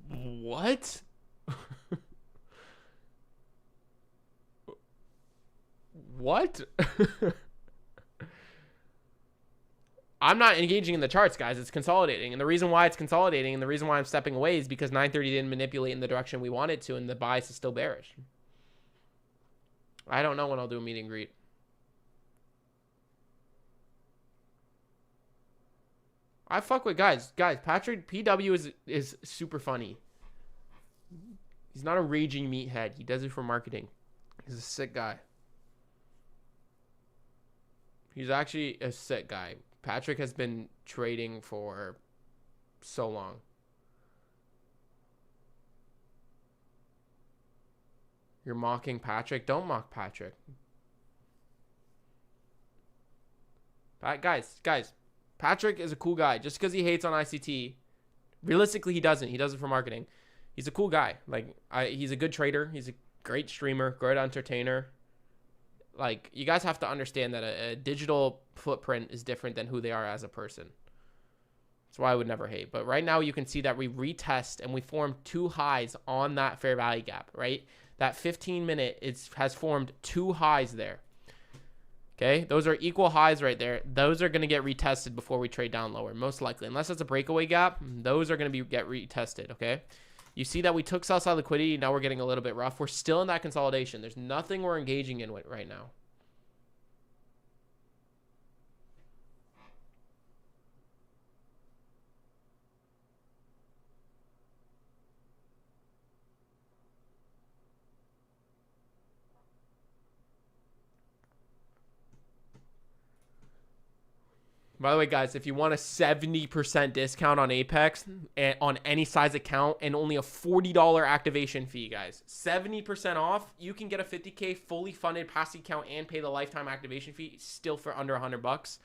[SPEAKER 1] What? What? I'm not engaging in the charts, guys. It's consolidating. And the reason why it's consolidating and the reason why I'm stepping away is because 930 didn't manipulate in the direction we wanted to, and the bias is still bearish. I don't know when I'll do a meet and greet. I fuck with guys. Patrick PW is super funny. He's not a raging meathead. He does it for marketing. He's a sick guy. He's actually a sick guy. Patrick has been trading for so long. You're mocking Patrick? Don't mock Patrick. Guys. Patrick is a cool guy. Just because he hates on ICT Realistically, he doesn't. He does it for marketing. He's a cool guy. Like, he's a good trader. He's a great streamer, great entertainer. Like, you guys have to understand that a digital footprint is different than who they are as a person. That's why I would never hate. But right now you can see that we retest and we formed 2 highs on that fair value gap, right? That 15-minute has formed 2 highs there. Okay, those are equal highs right there. Those are going to get retested before we trade down lower, most likely. Unless it's a breakaway gap, those are going to get retested, okay? You see that we took sell side liquidity. Now we're getting a little bit rough. We're still in that consolidation. There's nothing we're engaging in with right now. By the way, guys, if you want a 70% discount on Apex and on any size account and only a $40 activation fee, guys, 70% off, you can get a 50K fully funded pass account and pay the lifetime activation fee still for under $100.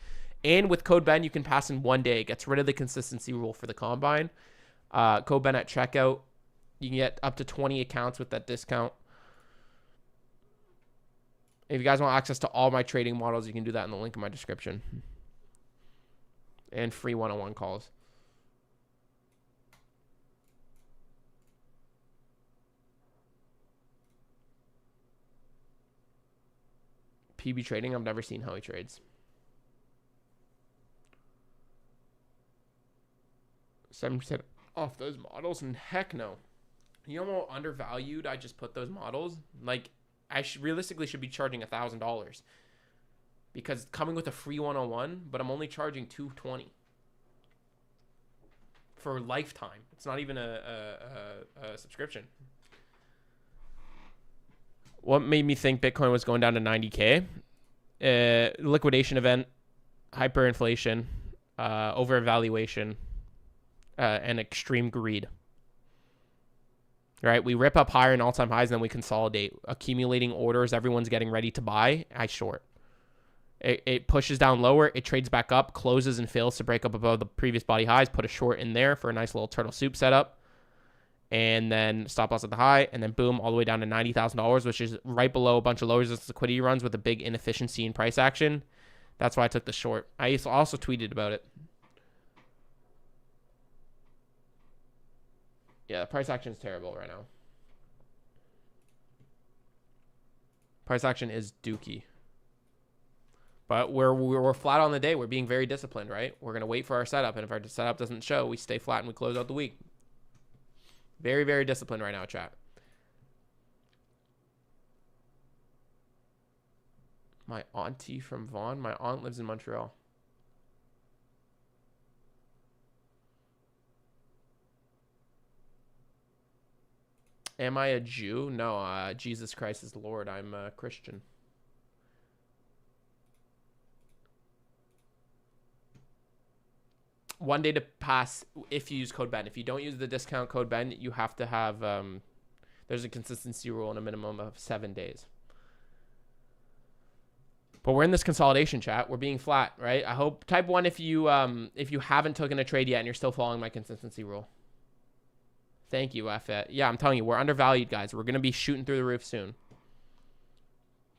[SPEAKER 1] And with code Ben, you can pass in 1 day. It gets rid of the consistency rule for the combine. Code Ben at checkout. You can get up to 20 accounts with that discount. If you guys want access to all my trading models, you can do that in the link in my description. And free one-on-one calls. PB trading, I've never seen how he trades. 7% off those models, and heck no. You know how undervalued I just put those models? Like, I realistically should be charging $1,000. Because coming with a free one-on-one, but I'm only charging $220 for lifetime. It's not even a subscription. What made me think Bitcoin was going down to 90K? Liquidation event, hyperinflation, overvaluation, and extreme greed. Right? We rip up higher and all-time highs, and then we consolidate. Accumulating orders, everyone's getting ready to buy. I short. It pushes down lower, it trades back up, closes and fails to break up above the previous body highs, put a short in there for a nice little turtle soup setup, and then stop loss at the high, and then boom, all the way down to $90,000, which is right below a bunch of low resistance liquidity runs with a big inefficiency in price action. That's why I took the short. I also tweeted about it. Yeah, the price action is terrible right now. Price action is dookie. But we're flat on the day. We're being very disciplined, right? We're going to wait for our setup. And if our setup doesn't show, we stay flat and we close out the week. Very, very disciplined right now, chat. My auntie from Vaughan. My aunt lives in Montreal. Am I a Jew? No, Jesus Christ is Lord. I'm a Christian. One day to pass if you use code Ben. If you don't use the discount code Ben, you have to have there's a consistency rule and a minimum of 7 days. But we're in this consolidation, chat. We're being flat, right? I hope type 1 if you haven't taken a trade yet and you're still following my consistency rule. Thank you, F. Yeah, I'm telling you, we're undervalued, guys. We're gonna be shooting through the roof soon.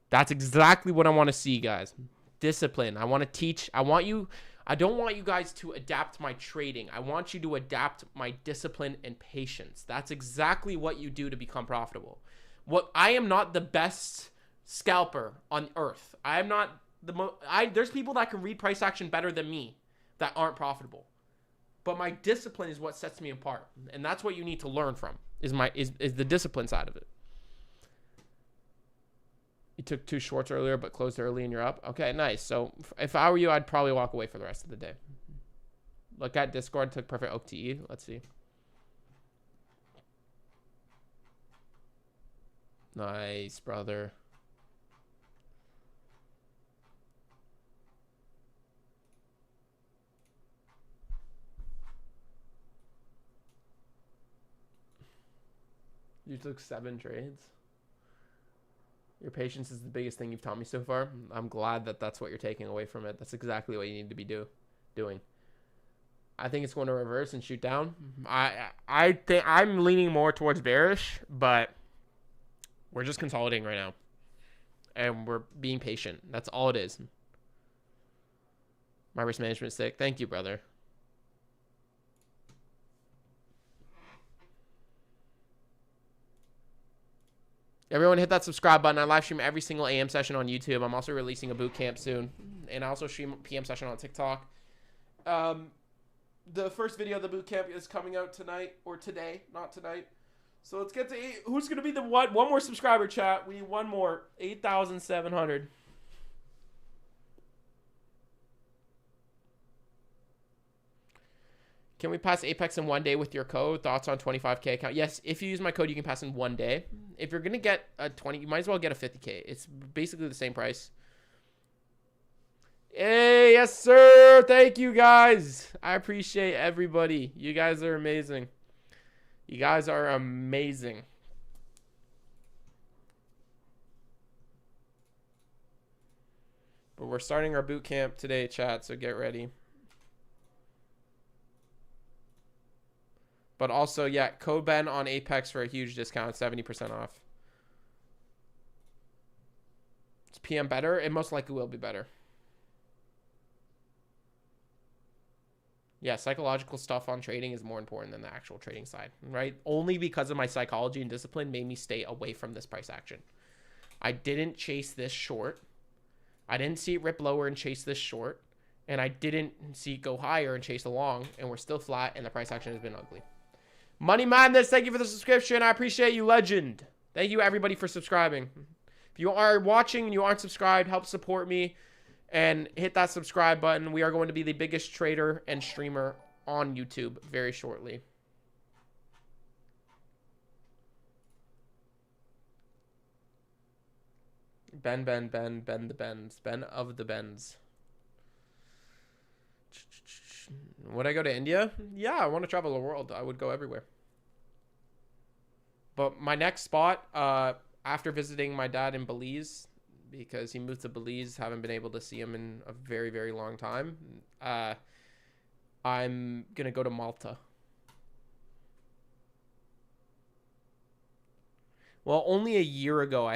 [SPEAKER 1] That's exactly what I want to see, guys. Discipline. I want to teach. I don't want you guys to adapt my trading. I want you to adapt my discipline and patience. That's exactly what you do to become profitable. I am not the best scalper on earth. I am not there's people that can read price action better than me that aren't profitable. But my discipline is what sets me apart. And that's what you need to learn from is the discipline side of it. You took 2 shorts earlier, but closed early and you're up. Okay, nice. So if I were you, I'd probably walk away for the rest of the day. Look at Discord, took perfect OTE. Let's see. Nice, brother. You took 7 trades. Your patience is the biggest thing you've taught me so far. I'm glad that that's what you're taking away from it. That's exactly what you need to be doing. I think it's going to reverse and shoot down. I think I'm leaning more towards bearish, but we're just consolidating right now. And we're being patient. That's all it is. My risk management sick. Thank you, brother. Everyone hit that subscribe button. I live stream every single AM session on YouTube. I'm also releasing a boot camp soon. And I also stream a PM session on TikTok. The first video of the boot camp is coming out tonight. Or today. Not tonight. So let's get to who's going to be the one more subscriber, chat. We need one more. 8,700. Can we pass Apex in 1 day with your code? Thoughts on 25K account? Yes, if you use my code, you can pass in 1 day. If you're going to get a 20, you might as well get a 50K. It's basically the same price. Hey, yes, sir. Thank you, guys. I appreciate everybody. You guys are amazing. You guys are amazing. But we're starting our boot camp today, chat, so get ready. But also, yeah, code Ben on Apex for a huge discount, 70% off. Is PM better? It most likely will be better. Yeah, psychological stuff on trading is more important than the actual trading side, right? Only because of my psychology and discipline made me stay away from this price action. I didn't chase this short. I didn't see it rip lower and chase this short. And I didn't see it go higher and chase along. And we're still flat, and the price action has been ugly. Money Madness, thank you for the subscription. I appreciate you, legend. Thank you, everybody, for subscribing. If you are watching and you aren't subscribed, help support me. And hit that subscribe button. We are going to be the biggest trader and streamer on YouTube very shortly. Ben the Bens. Ben of the Bens. Would I go to India? Yeah, I want to travel the world. I would go everywhere. But my next spot, after visiting my dad in Belize, because he moved to Belize, haven't been able to see him in a very, very long time. I'm going to go to Malta. Well, only a year ago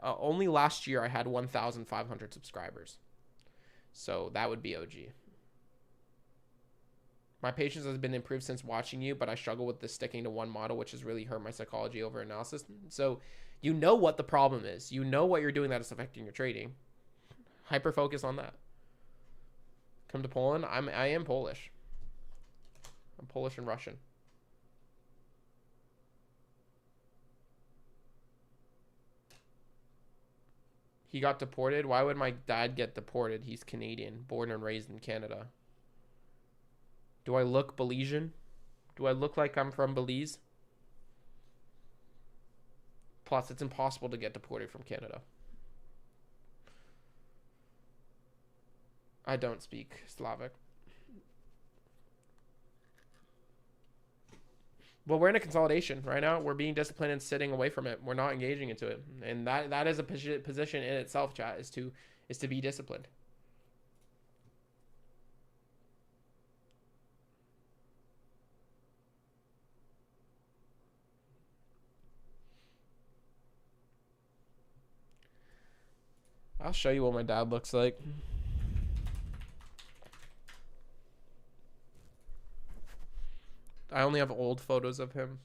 [SPEAKER 1] only last year I had 1,500 subscribers. So that would be OG. My patience has been improved since watching you, but I struggle with this sticking to one model, which has really hurt my psychology over analysis. So you know what the problem is. You know what you're doing that is affecting your trading. Hyper focus on that. Come to Poland. I am Polish. I'm Polish and Russian. He got deported. Why would my dad get deported? He's Canadian, born and raised in Canada. Do I look Belizean? Do I look like I'm from Belize? Plus, it's impossible to get deported from Canada. I don't speak Slavic. Well, we're in a consolidation right now. We're being disciplined and sitting away from it. We're not engaging into it. And that is a position in itself, chat, is to be disciplined. I'll show you what my dad looks like. I only have old photos of him.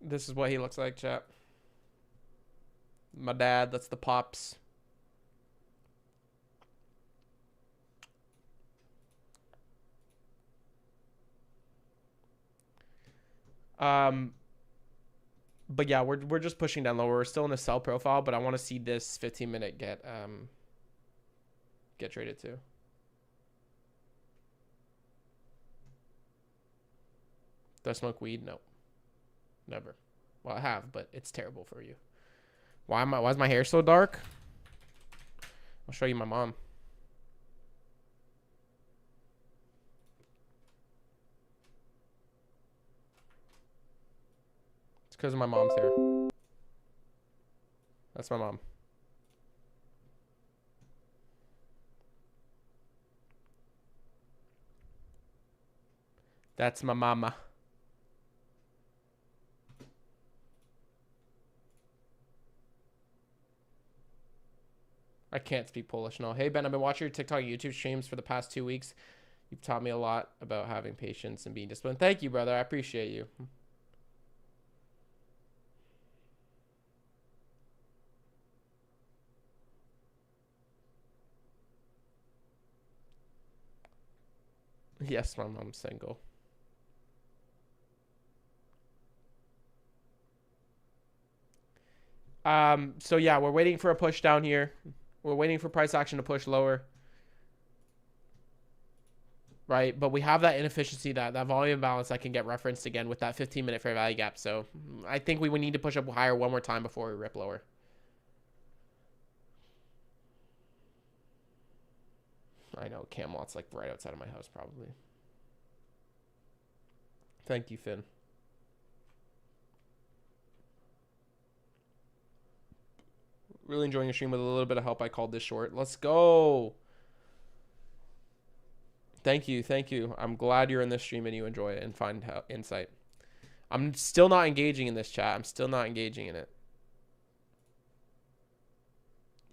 [SPEAKER 1] This is what he looks like, chat. My dad, that's the pops. But yeah, we're just pushing down lower. We're still in a sell profile, but I want to see this 15-minute get traded too. Do I smoke weed? No. Never. Well, I have, but it's terrible for you. Why is my hair so dark? I'll show you my mom. It's because my mom's here. That's my mom. That's my mama. I can't speak Polish, no. Hey, Ben, I've been watching your TikTok and YouTube streams for the past 2 weeks. You've taught me a lot about having patience and being disciplined. Thank you, brother. I appreciate you. Yes, my mom's single. So yeah, we're waiting for a push down here. We're waiting for price action to push lower. Right, but we have that inefficiency, that volume balance that can get referenced again with that 15-minute fair value gap. So I think we would need to push up higher one more time before we rip lower. I know Camelot's like right outside of my house, probably. Thank you, Finn. Really enjoying your stream. With a little bit of help, I called this short. Let's go. Thank you. Thank you. I'm glad you're in this stream and you enjoy it and find insight. I'm still not engaging in this chat. I'm still not engaging in it.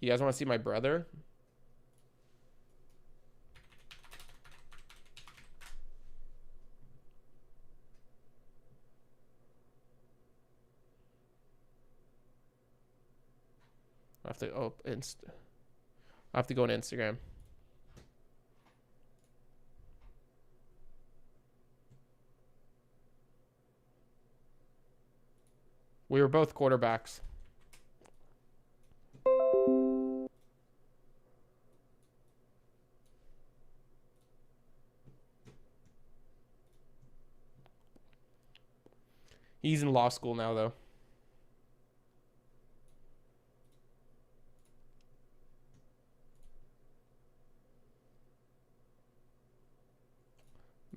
[SPEAKER 1] You guys want to see my brother? I have to I have to go on Instagram. We were both quarterbacks. He's in law school now, though.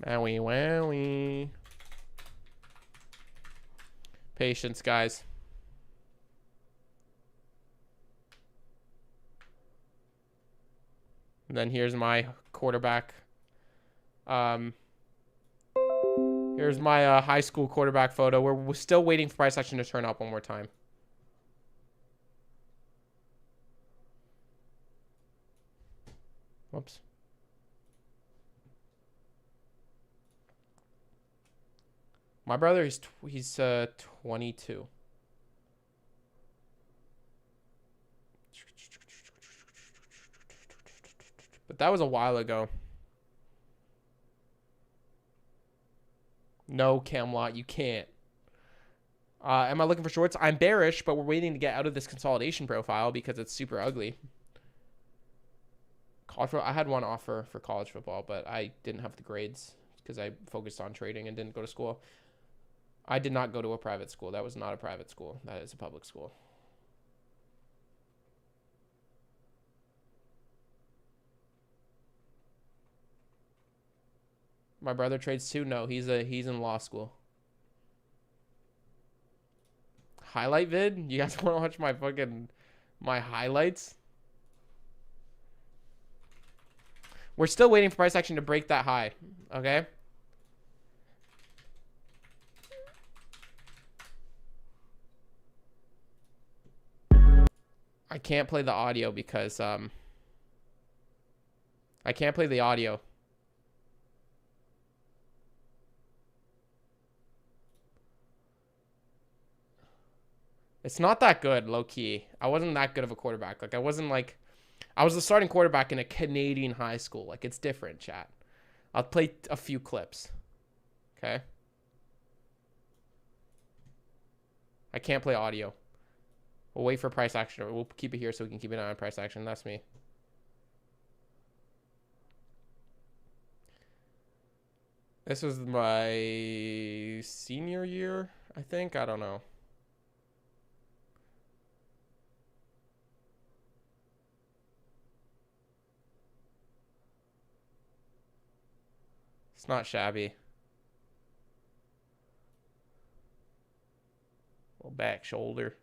[SPEAKER 1] Wowie, wowie. Patience, guys. And then here's my quarterback. Here's my high school quarterback photo. We're still waiting for price action to turn up one more time. Whoops. My brother, he's 22. But that was a while ago. No, Camelot, you can't. Am I looking for shorts? I'm bearish, but we're waiting to get out of this consolidation profile because it's super ugly. I had one offer for college football, but I didn't have the grades because I focused on trading and didn't go to school. I did not go to a private school. That was not a private school. That is a public school. My brother trades too? No, he's in law school. Highlight vid? You guys want to watch my highlights? We're still waiting for price action to break that high. Okay? I can't play the audio because I can't play the audio. It's not that good, low key. I wasn't that good of a quarterback. Like I was the starting quarterback in a Canadian high school. Like it's different, chat. I'll play a few clips. Okay? I can't play audio. We'll wait for price action. We'll keep it here so we can keep an eye on price action. That's me. This was my senior year, I think. I don't know. It's not shabby. Little back shoulder.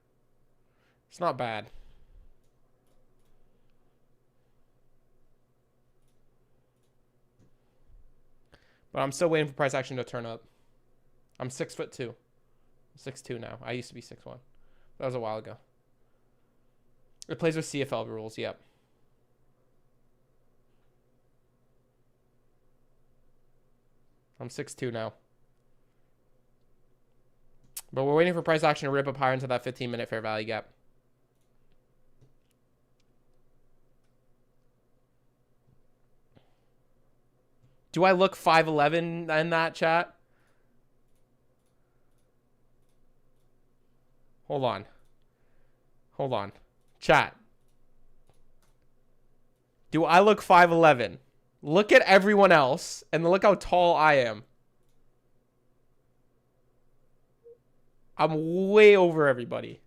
[SPEAKER 1] It's not bad. But I'm still waiting for price action to turn up. I'm 6'2". 6'2" now. I used to be 6'1". That was a while ago. It plays with CFL rules, yep. I'm 6'2" now. But we're waiting for price action to rip up higher into that 15-minute fair value gap. Do I look 5'11" in that, chat? Hold on. Hold on. Chat. Do I look 5'11"? Look at everyone else and look how tall I am. I'm way over everybody.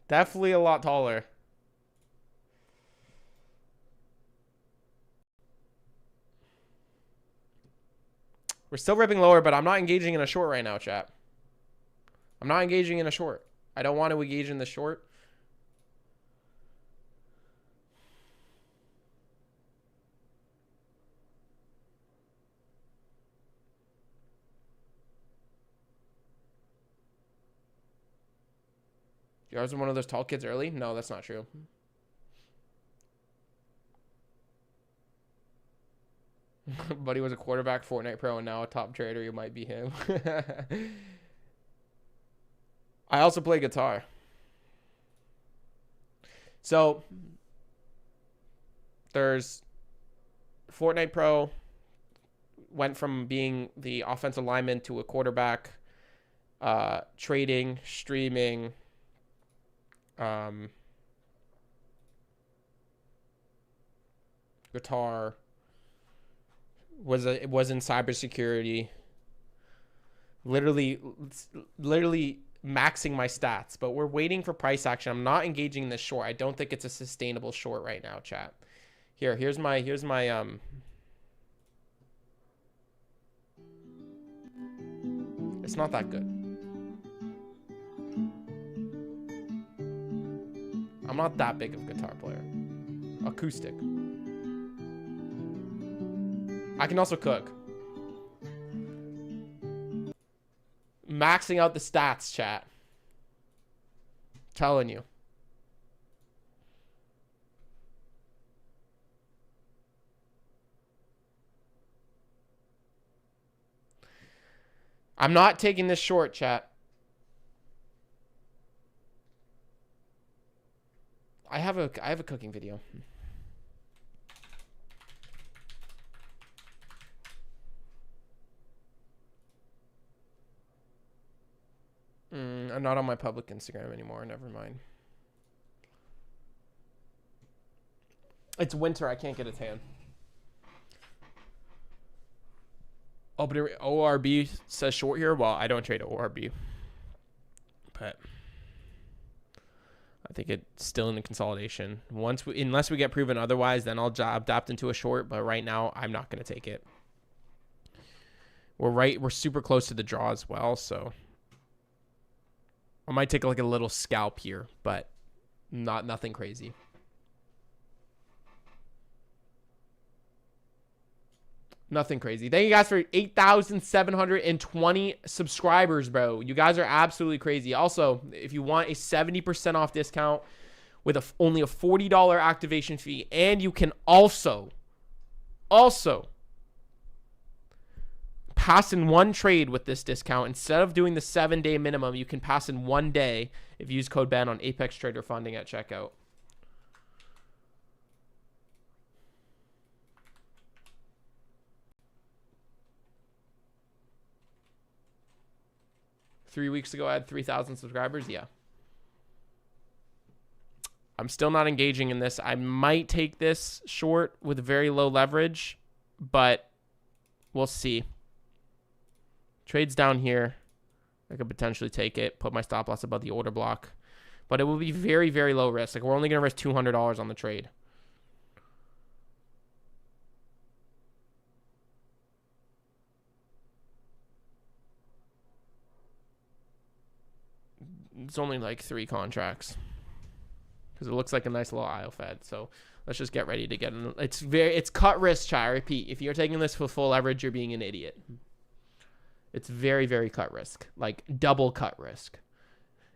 [SPEAKER 1] Definitely a lot taller. We're still ripping lower, but I'm not engaging in a short right now, chat. I'm not engaging in a short. I don't want to engage in the short. Yours was one of those tall kids early? No, that's not true. Buddy was a quarterback Fortnite pro and now a top trader. You might be him. I also play guitar. So there's Fortnite pro, went from being the offensive lineman to a quarterback, trading, streaming, guitar, was in cybersecurity, literally maxing my stats, but we're waiting for price action. I'm not engaging in this short. I don't think it's a sustainable short right now, chat. Here's my it's not that good. I'm not that big of a guitar player. Acoustic. I can also cook. Maxing out the stats, chat. Telling you. I'm not taking this short, chat. I have a cooking video. I'm not on my public Instagram anymore. Never mind. It's winter. I can't get a tan. Oh, but ORB says short here. Well, I don't trade ORB, but I think it's still in the consolidation. Unless we get proven otherwise, then I'll adapt into a short. But right now, I'm not going to take it. We're super close to the draw as well, so I might take like a little scalp here, but nothing crazy. Nothing crazy. Thank you guys for 8,720 subscribers, bro. You guys are absolutely crazy. Also, if you want a 70% off discount with only a $40 activation fee, and you can also pass in one trade with this discount. Instead of doing the 7-day minimum, you can pass in 1 day if you use code Ben on Apex Trader Funding at checkout. Three weeks ago, I had 3,000 subscribers. Yeah. I'm still not engaging in this. I might take this short with very low leverage, but we'll see. Trade's down here. I could potentially take it, put my stop loss above the order block. But it will be very, very low risk. Like, we're only going to risk $200 on the trade. It's only like 3 contracts. Because it looks like a nice little IO Fed. So let's just get ready to get in. It's cut risk, chat. I repeat, if you're taking this for full leverage, you're being an idiot. It's very, very cut risk. Like, double cut risk.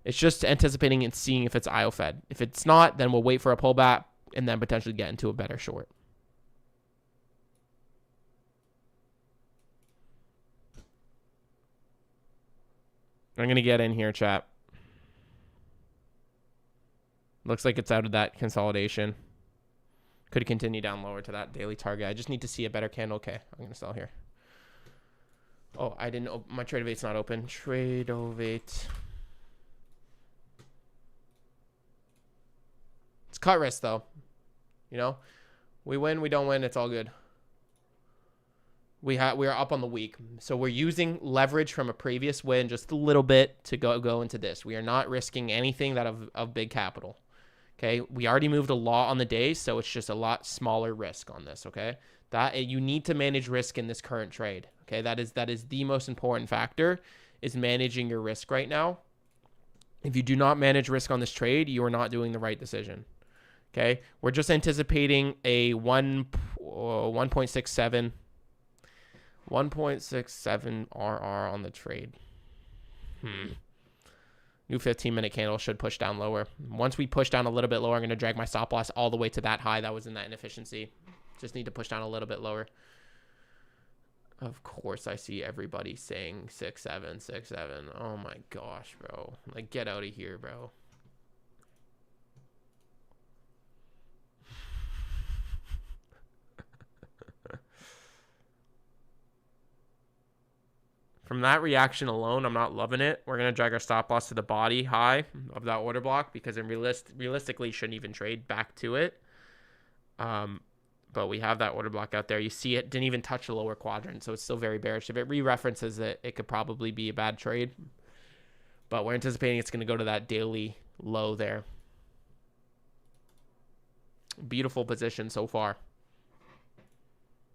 [SPEAKER 1] It's just anticipating and seeing if it's IO Fed. If it's not, then we'll wait for a pullback and then potentially get into a better short. I'm going to get in here, chat. Looks like it's out of that consolidation. Could continue down lower to that daily target. I just need to see a better candle. Okay, I'm going to sell here. Oh, I didn't. My trade ovate's not open. Trade ovate. It's cut risk though. You know, we win, we don't win. It's all good. We are up on the week, so we're using leverage from a previous win just a little bit to go into this. We are not risking anything that of big capital. Okay, we already moved a lot on the day, so it's just a lot smaller risk on this. Okay, that you need to manage risk in this current trade. Okay, that is the most important factor, is managing your risk right now. If you do not manage risk on this trade, you are not doing the right decision. Okay, we're just anticipating a 1.67 RR on the trade. New 15-minute candle should push down lower. Once we push down a little bit lower, I'm going to drag my stop loss all the way to that high that was in that inefficiency. Just need to push down a little bit lower. Of course, I see everybody saying 6-7, 6-7. Oh my gosh, bro. Like, get out of here, bro. From that reaction alone, I'm not loving it. We're going to drag our stop loss to the body high of that order block because it realistically shouldn't even trade back to it. But we have that order block out there. You see it didn't even touch the lower quadrant, so it's still very bearish. If it re-references it, it could probably be a bad trade. But we're anticipating it's going to go to that daily low there. Beautiful position so far.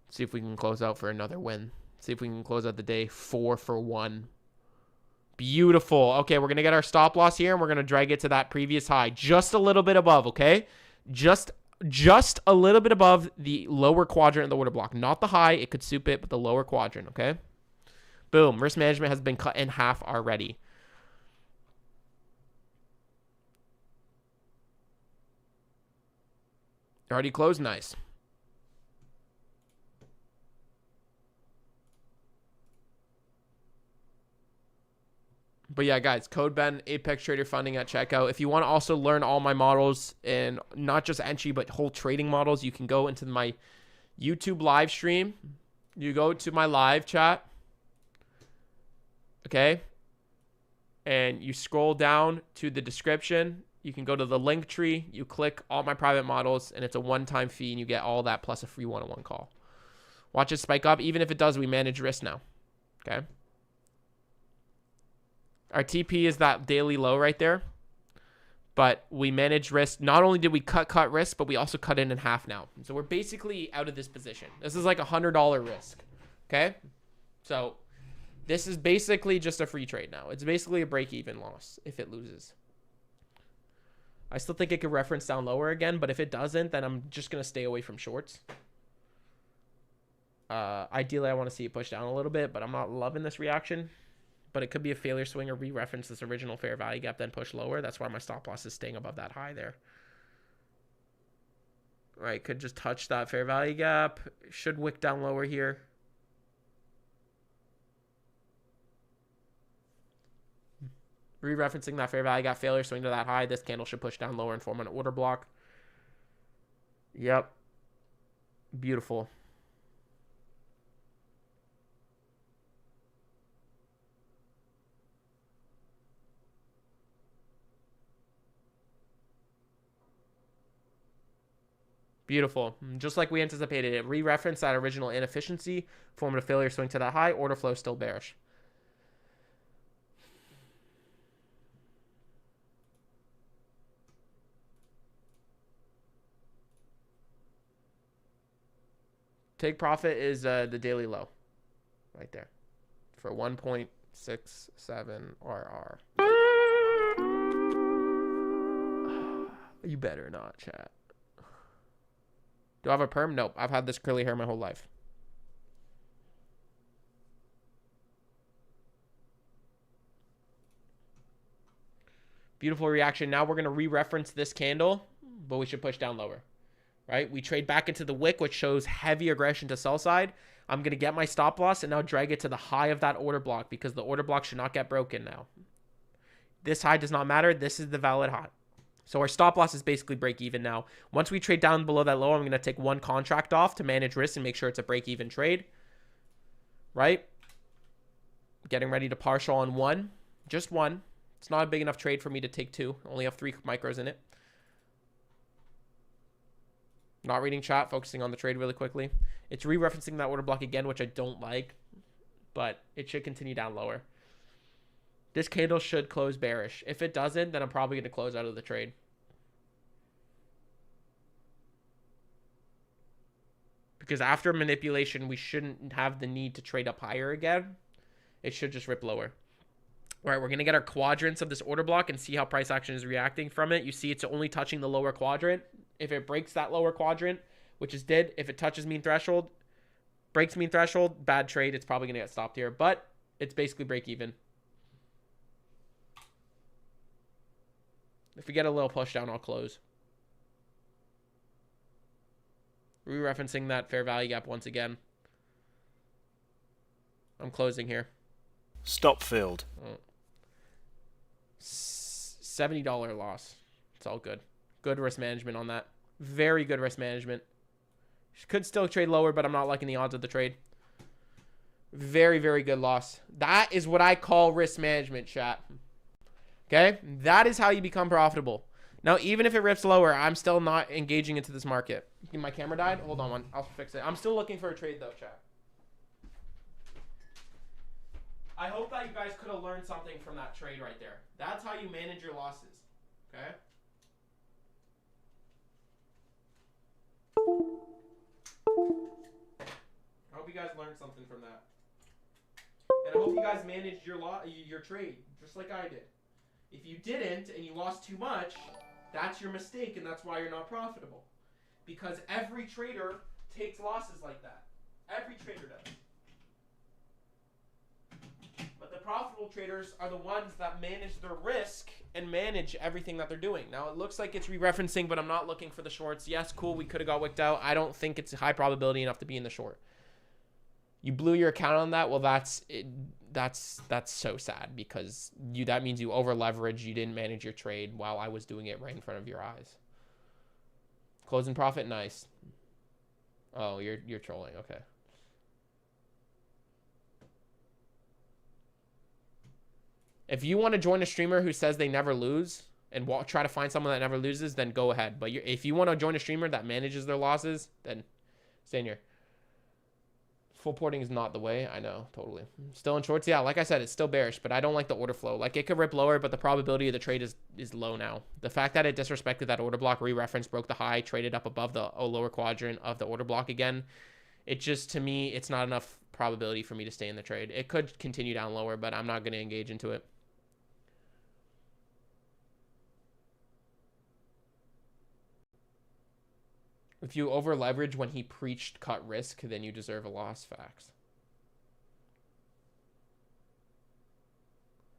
[SPEAKER 1] See if we can close out for another win. See if we can close out the day 4 for 1. Beautiful. Okay, we're going to get our stop loss here, and we're going to drag it to that previous high. Just a little bit above, okay? Just a little bit above the lower quadrant of the order block. Not the high. It could soup it, but the lower quadrant, okay? Boom. Risk management has been cut in half already. Already closed. Nice. But yeah, guys, code Ben, Apex Trader Funding at checkout. If you want to also learn all my models and not just entry, but whole trading models, you can go into my YouTube live stream. You go to my live chat. Okay. And you scroll down to the description. You can go to the link tree. You click all my private models, and it's a one-time fee, and you get all that plus a free one-on-one call. Watch it spike up. Even if it does, we manage risk now. Okay. Our TP is that daily low right there. But we manage risk. Not only did we cut risk, but we also cut it in half now. So we're basically out of this position. This is like $100 risk. Okay? So this is basically just a free trade now. It's basically a break-even loss if it loses. I still think it could reference down lower again, but if it doesn't, then I'm just going to stay away from shorts. Ideally, I want to see it push down a little bit, but I'm not loving this reaction. But it could be a failure swing or re-reference this original fair value gap, then push lower. That's why my stop loss is staying above that high there. All right, could just touch that fair value gap. Should wick down lower here. Re-referencing that fair value gap, failure swing to that high. This candle should push down lower and form an order block. Yep. Beautiful. Beautiful. Just like we anticipated, it re-referenced that original inefficiency, forming a failure swing to that high. Order flow still bearish. Take profit is the daily low right there for 1.67 RR. You better not, chat. Do I have a perm? Nope. I've had this curly hair my whole life. Beautiful reaction. Now we're going to re-reference this candle, but we should push down lower. Right? We trade back into the wick, which shows heavy aggression to sell side. I'm going to get my stop loss and now drag it to the high of that order block because the order block should not get broken now. This high does not matter. This is the valid high. So our stop loss is basically break even now. Once we trade down below that low, I'm going to take one contract off to manage risk and make sure it's a break even trade. Right? Getting ready to partial on one. Just one. It's not a big enough trade for me to take two. I only have 3 micros in it. Not reading chat, focusing on the trade really quickly. It's re-referencing that order block again, which I don't like, but it should continue down lower. This candle should close bearish. If it doesn't, then I'm probably going to close out of the trade. Because after manipulation, we shouldn't have the need to trade up higher again. It should just rip lower. All right, we're going to get our quadrants of this order block and see how price action is reacting from it. You see it's only touching the lower quadrant. If it breaks that lower quadrant, which is did, if it touches mean threshold, breaks mean threshold, bad trade, it's probably going to get stopped here. But it's basically break even. If we get a little push down, I'll close. Re-referencing that fair value gap once again. I'm closing here.
[SPEAKER 3] Stop filled.
[SPEAKER 1] Oh. $70 loss. It's all good. Good risk management on that. Very good risk management. Could still trade lower, but I'm not liking the odds of the trade. Very, very good loss. That is what I call risk management, chat. Okay? That is how you become profitable. Now, even if it rips lower, I'm still not engaging into this market. My camera died? Hold on one. I'll fix it. I'm still looking for a trade, though, chat. I hope that you guys could have learned something from that trade right there. That's how you manage your losses. Okay? I hope you guys learned something from that. And I hope you guys managed your trade just like I did. If you didn't and you lost too much, that's your mistake and that's why you're not profitable. Because every trader takes losses like that. Every trader does. But the profitable traders are the ones that manage their risk and manage everything that they're doing. Now, it looks like it's re-referencing, but I'm not looking for the shorts. Yes, cool, we could have got wicked out. I don't think it's high probability enough to be in the short. You blew your account on that. Well, that's so sad because that means you over leveraged. You didn't manage your trade while I was doing it right in front of your eyes. Closing profit, nice. Oh, you're trolling. Okay. If you want to join a streamer who says they never lose and try to find someone that never loses, then go ahead. But if you want to join a streamer that manages their losses, then stay in here. Full porting is not the way. I know, totally. Still in shorts? Yeah, like I said, it's still bearish, but I don't like the order flow. Like, it could rip lower, but the probability of the trade is low now. The fact that it disrespected that order block, re-referenced, broke the high, traded up above the lower quadrant of the order block again, it just, to me, it's not enough probability for me to stay in the trade. It could continue down lower, but I'm not going to engage into it. If you over leverage when he preached cut risk, then you deserve a loss. Facts.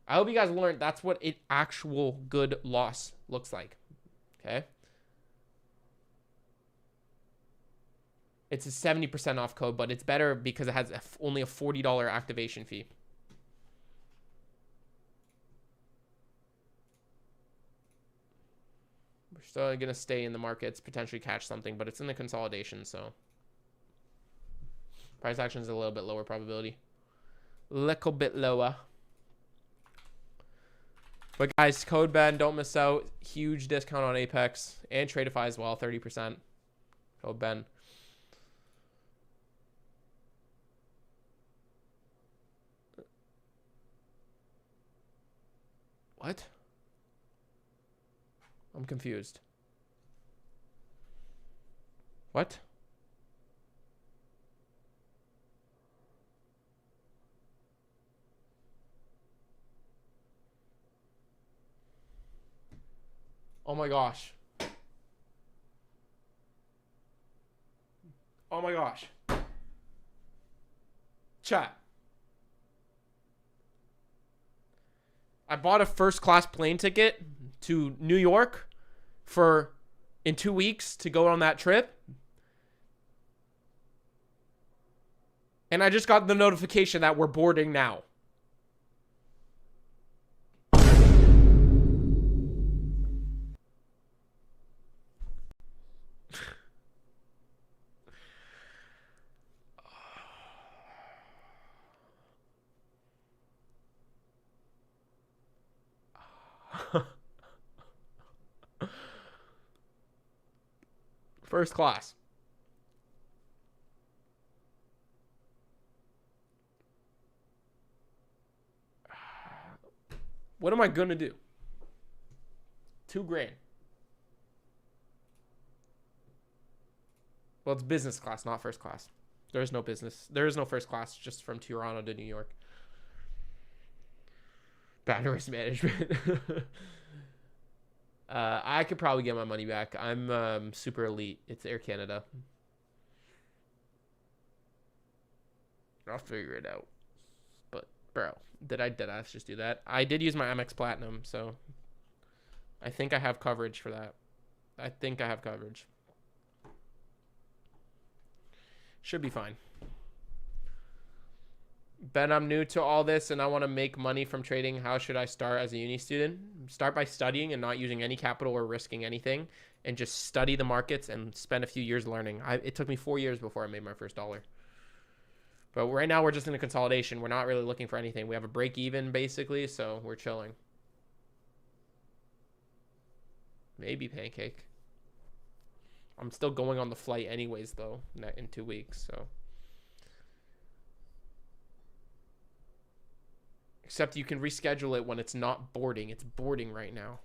[SPEAKER 1] I hope you guys learned that's what an actual good loss looks like. Okay. It's a 70% off code, but it's better because it has only a $40 activation fee. We're still going to stay in the markets, potentially catch something, but it's in the consolidation, so price action is a little bit lower probability. Little bit lower. But guys, code Ben, don't miss out. Huge discount on Apex and Tradeify as well, 30%. Code Ben. What? I'm confused. What? Oh my gosh. Oh my gosh. Chat. I bought a first class plane ticket to New York in 2 weeks to go on that trip. And I just got the notification that we're boarding now. First class. What am I gonna do? $2,000. Well, it's business class, not first class. There is no business. There is no first class, just from Toronto to New York. Bad risk management. I could probably get my money back. I'm super elite. It's Air Canada. I'll figure it out. But, bro, did I deadass just do that? I did use my Amex Platinum, so I think I have coverage for that. I think I have coverage. Should be fine. Ben, I'm new to all this and I want to make money from trading. How should I start as a uni student? Start by studying and not using any capital or risking anything, and just study the markets and spend a few years learning. It took me 4 years before I made my first dollar. But right now we're just in a consolidation. We're not really looking for anything. We have a break even basically, so we're chilling. Maybe pancake. I'm still going on the flight anyways though in 2 weeks, so. Except you can reschedule it when it's not boarding. It's boarding right now.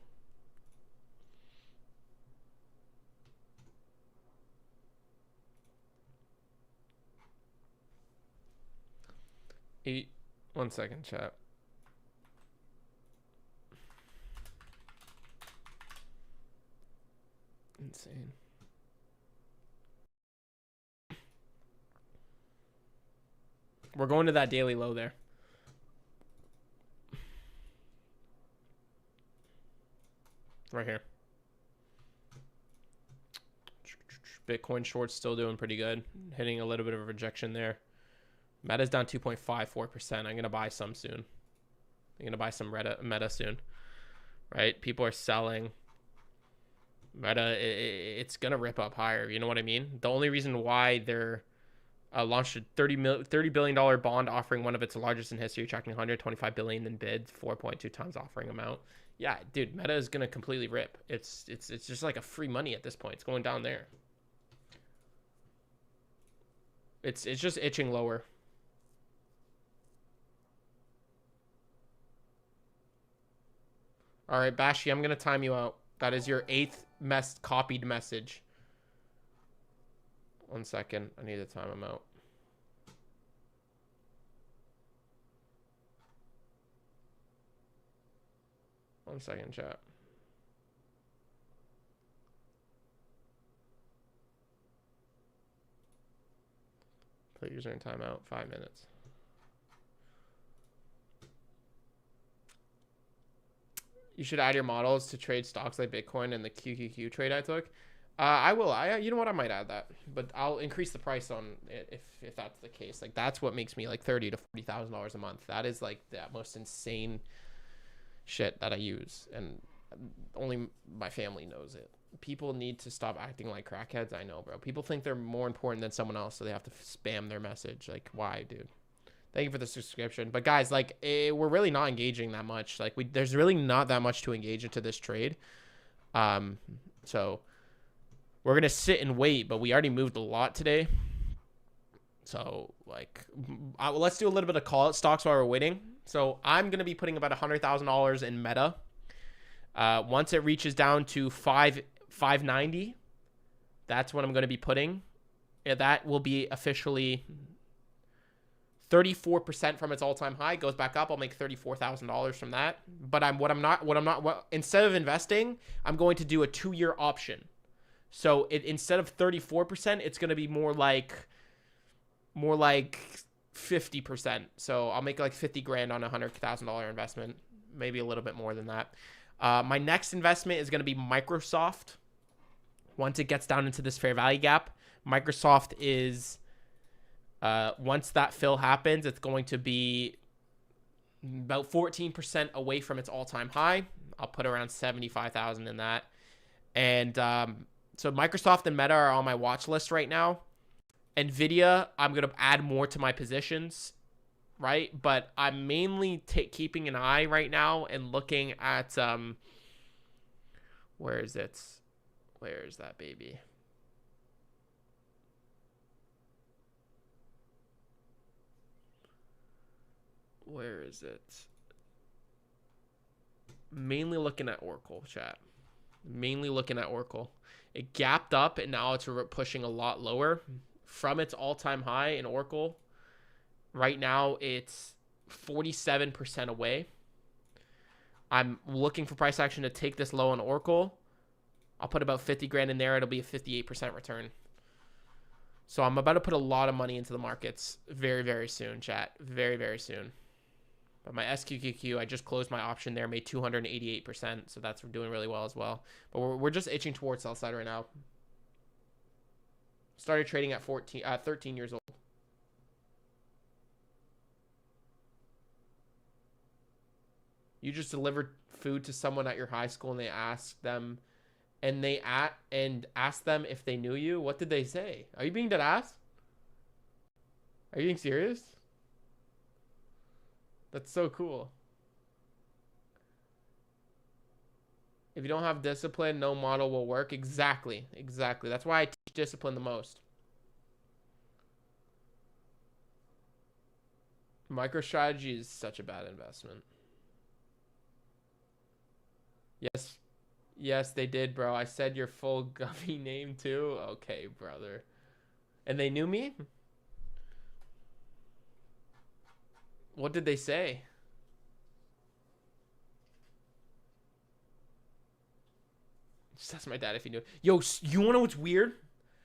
[SPEAKER 1] One second, chat. Insane. We're going to that daily low there. Right here. Bitcoin short's still doing pretty good. Hitting a little bit of a rejection there. Meta's down 2.54%. I'm going to buy some soon. I'm going to buy some Meta soon. Right? People are selling. Meta, it's going to rip up higher. You know what I mean? The only reason why they're launched a $30 billion bond offering, one of its largest in history, tracking $125 billion in bids, 4.2 times offering amount. Yeah, dude, Meta is gonna completely rip. It's just like a free money at this point. It's going down there. It's just itching lower. All right, Bashi, I'm gonna time you out. That is your 8th copied message. 1 second, I need to time him out. One second, chat. Put user in timeout, 5 minutes. You should add your models to trade stocks like Bitcoin and the QQQ trade I took. I will. You know what? I might add that, but I'll increase the price on it if that's the case. Like that's what makes me like $30,000 to $40,000 a month. That is like the most insane shit that I use, and only my family knows it. People need to stop acting like crackheads. I know, bro. People think they're more important than someone else, so they have to spam their message. Like, why, dude? Thank you for the subscription. But guys, like, we're really not engaging that much. Like, there's really not that much to engage into this trade. So we're gonna sit and wait. But we already moved a lot today. So like, let's do a little bit of call out stocks while we're waiting. So I'm gonna be putting about $100,000 in Meta. Once it reaches down to 590, that's what I'm gonna be putting. Yeah, that will be officially 34% from its all-time high, goes back up, I'll make $34,000 from that. But instead of investing, I'm going to do a 2-year option. So instead of 34%, it's going to be more like 50%. So I'll make like 50 grand on a $100,000 investment, maybe a little bit more than that. My next investment is going to be Microsoft. Once it gets down into this fair value gap, Microsoft is, once that fill happens, it's going to be about 14% away from its all-time high. I'll put around 75,000 in that. And so Microsoft and Meta are on my watch list right now. Nvidia, I'm going to add more to my positions, right? But I'm mainly keeping an eye right now and looking at, where is it? Where is that baby? Where is it? Mainly looking at Oracle, chat. Mainly looking at Oracle. It gapped up and now it's pushing a lot lower from its all-time high in Oracle. Right now it's 47% away. I'm looking for price action to take this low on Oracle. I'll put about 50 grand in there. It'll be a 58% return. So I'm about to put a lot of money into the markets very, very soon, chat. Very, very soon. But my SQQQ, I just closed my option there, made 288%. So that's doing really well as well. But we're just itching towards sell side right now. Started trading at 13 years old. You just delivered food to someone at your high school and they asked them, and asked them if they knew you. What did they say? Are you being dead ass? Are you being serious? That's so cool. If you don't have discipline, no model will work. Exactly. Exactly. That's why I teach discipline the most. MicroStrategy is such a bad investment. Yes. Yes, they did, bro. I said your full gummy name too. Okay, brother. And they knew me? What did they say? Just ask my dad if he knew. Yo, you wanna know what's weird?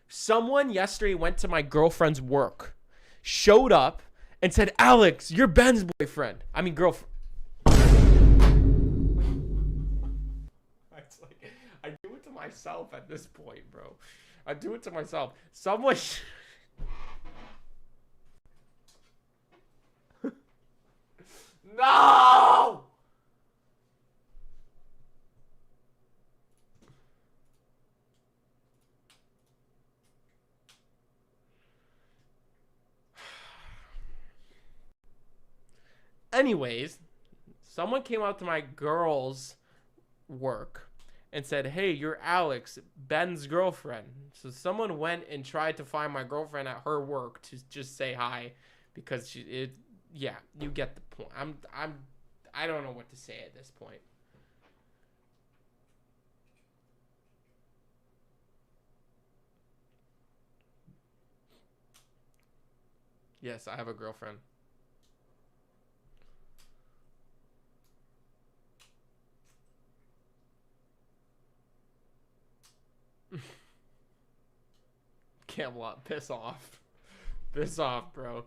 [SPEAKER 1] Someone yesterday went to my girlfriend's work, showed up, and said, Alex, you're Ben's boyfriend. I mean, girlfriend. It's like, I do it to myself at this point, bro. I do it to myself. Someone... No! Anyways, someone came out to my girl's work and said, hey, you're Alex, Ben's girlfriend. So someone went and tried to find my girlfriend at her work to just say hi because yeah, you get the point. I don't know what to say at this point. Yes, I have a girlfriend. Camelot, piss off. Piss off, bro.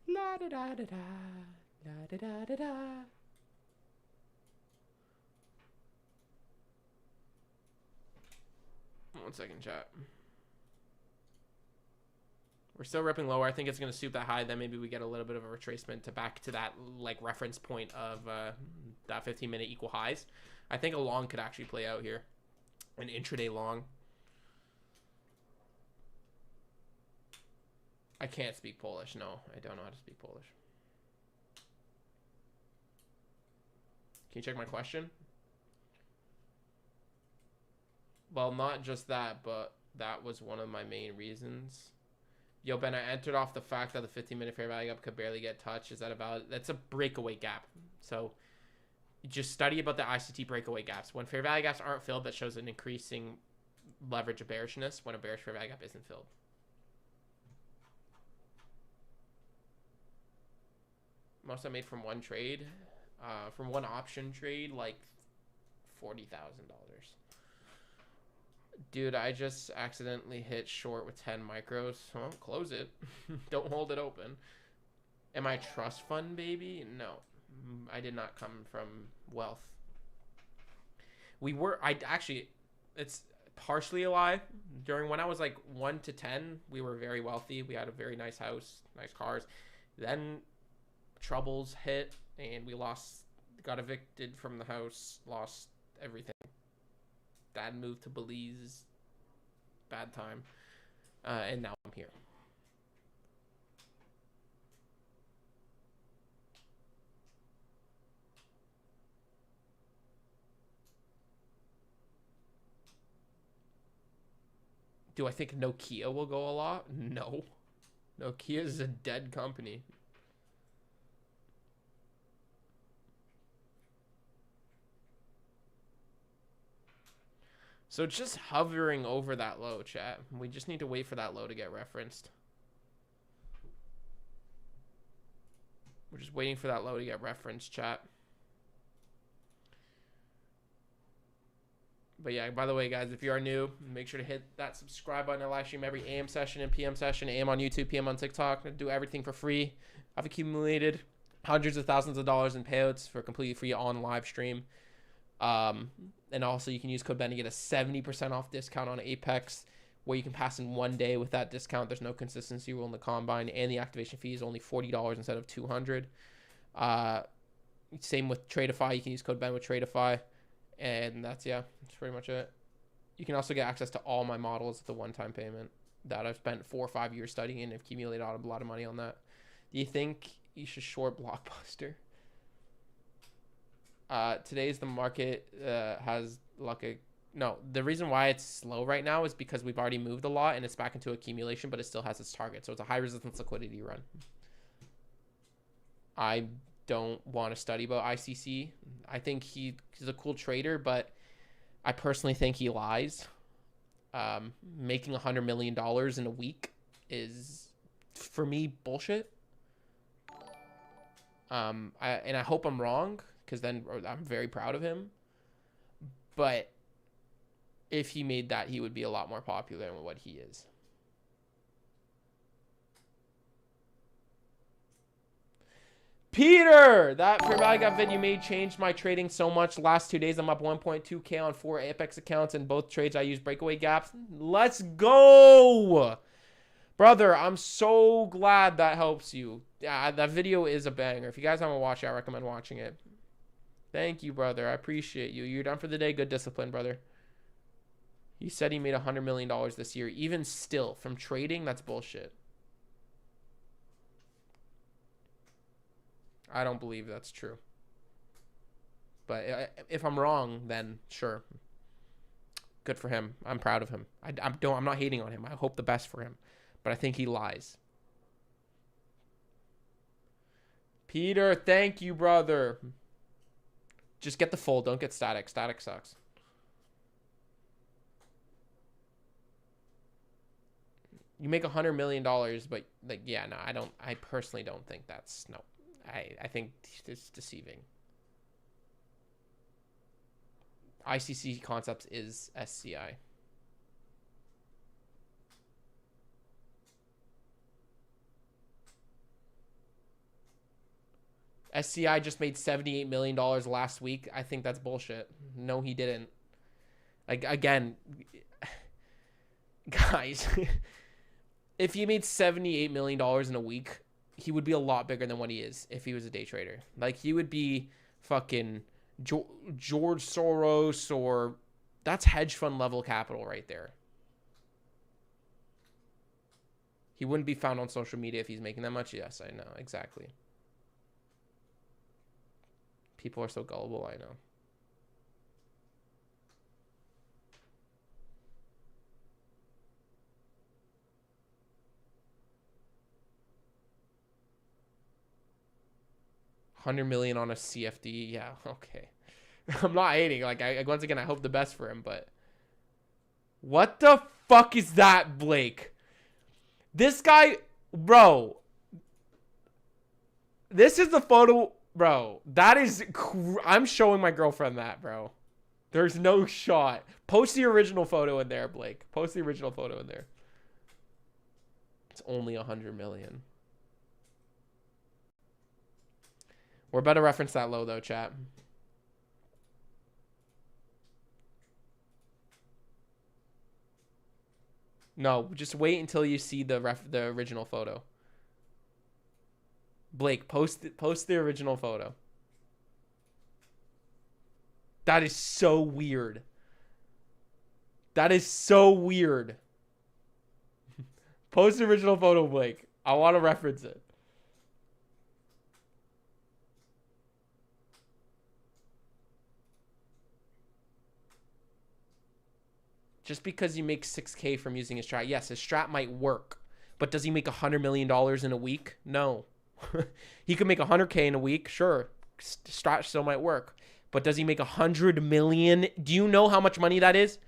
[SPEAKER 1] La da da da da. La da da da da. One second, chat. We're still ripping lower. I think it's going to soup that high. Then maybe we get a little bit of a retracement to back to that like reference point of that 15-minute equal highs. I think a long could actually play out here. An intraday long. I can't speak Polish. No, I don't know how to speak Polish. Can you check my question? Well, not just that, but that was one of my main reasons. Yo, Ben, I entered off the fact that the 15-minute fair value gap could barely get touched. Is that about? That's a breakaway gap. So just study about the ICT breakaway gaps. When fair value gaps aren't filled, that shows an increasing leverage of bearishness when a bearish fair value gap isn't filled. Most I made from one trade, from one option trade, like $40,000. Dude, I just accidentally hit short with 10 micros. Well, close it. Don't hold it open. Am I trust fund, baby? No. I did not come from wealth. It's partially a lie. During when I was like 1 to 10, we were very wealthy. We had a very nice house, nice cars. Then troubles hit and we got evicted from the house, lost everything. Dad moved to Belize. Bad time. And now I'm here. Do I think Nokia will go a lot? No. Nokia is a dead company. So it's just hovering over that low, chat. We just need to wait for that low to get referenced. We're just waiting for that low to get referenced, chat. But yeah, by the way, guys, if you are new, make sure to hit that subscribe button. I live stream every AM session and PM session. AM on YouTube, PM on TikTok. I do everything for free. I've accumulated hundreds of thousands of dollars in payouts for completely free on live stream. And also you can use code Ben to get a 70% off discount on Apex, where you can pass in 1 day with that discount. There's no consistency rule in the combine, and the activation fee is only $40 instead of $200. Same with Tradeify. You can use code Ben with Tradeify, and that's pretty much it. You can also get access to all my models with a one-time payment that I've spent 4 or 5 years studying and have accumulated a lot of money on that. Do you think you should short Blockbuster? Today's the market has the reason why it's slow right now is because we've already moved a lot and it's back into accumulation, but it still has its target. So it's a high resistance liquidity run. I don't want to study about ICC. I think he's a cool trader, but I personally think he lies. Making $100 million in a week is, for me, bullshit. I hope I'm wrong, because then I'm very proud of him. But if he made that, he would be a lot more popular than what he is. Peter, that fair value gap vid you made changed my trading so much. Last 2 days, I'm up 1.2K on 4 Apex accounts. In both trades, I use breakaway gaps. Let's go! Brother, I'm so glad that helps you. Yeah, that video is a banger. If you guys haven't watched it, I recommend watching it. Thank you, brother. I appreciate you. You're done for the day. Good discipline, brother. He said he made $100 million this year. Even still, from trading, that's bullshit. I don't believe that's true. But if I'm wrong, then sure. Good for him. I'm proud of him. I'm not hating on him. I hope the best for him. But I think he lies. Peter, thank you, brother. Just get the full. Don't get static. Static sucks. You make $100 million, but like, yeah, no, I personally don't think that's, no. I think it's deceiving. ICC Concepts is SCI. SCI just made $78 million last week. I think that's bullshit. No, he didn't. Like, again, guys, if he made $78 million in a week, he would be a lot bigger than what he is if he was a day trader. Like, he would be fucking George Soros, or that's hedge fund level capital right there. He wouldn't be found on social media if he's making that much. Yes, I know. Exactly. People are so gullible, I know. $100 million on a CFD. Yeah, okay. I'm not hating. Like, once again, I hope the best for him, but what the fuck is that, Blake? This guy, bro. This is the photo, bro. That is, I'm showing my girlfriend that, bro. There's no shot. Post the original photo in there, Blake. Post the original photo in there. It's only 100 million. We're about to reference that low, though, chat. No, just wait until you see the original photo. Blake, post the original photo. That is so weird. That is so weird. Post the original photo, Blake. I want to reference it. Just because you make 6K from using his strat. Yes, his strat might work. But does he make $100 million in a week? No. He could make 100K in a week. Sure. Strat still might work. But does he make 100 million? Do you know how much money that is?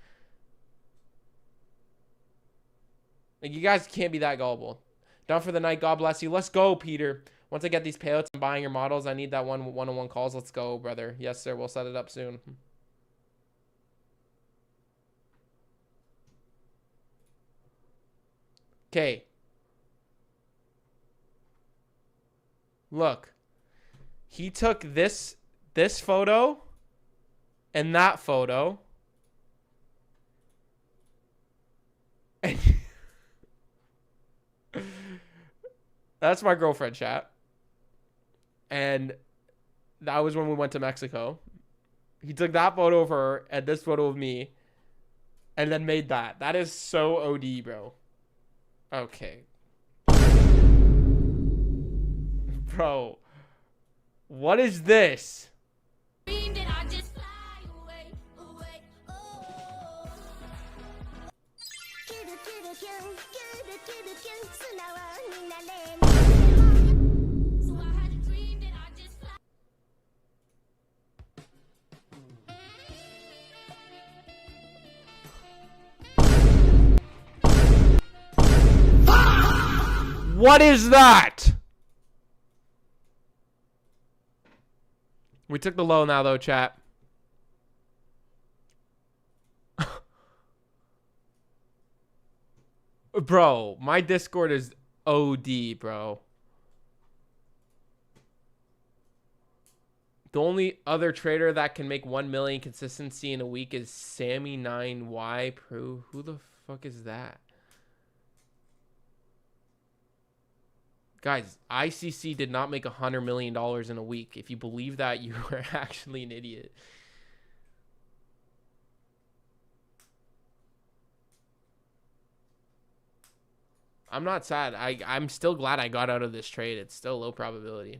[SPEAKER 1] Like, you guys can't be that gullible. Down for the night. God bless you. Let's go, Peter. Once I get these payouts, I'm buying your models. I need that one-on-one calls. Let's go, brother. Yes, sir. We'll set it up soon. Okay. Look. He took this photo and that photo. And that's my girlfriend, chat. And that was when we went to Mexico. He took that photo of her and this photo of me and then made that. That is so OD, bro. Okay. Bro. What is this? What is that? We took the low now, though, chat. Bro, my Discord is OD, bro. The only other trader that can make 1 million consistency in a week is Sammy9Y Pro. Who the fuck is that? Guys, ICC did not make $100 million in a week. If you believe that, you are actually an idiot. I'm not sad. I'm still glad I got out of this trade. It's still low probability.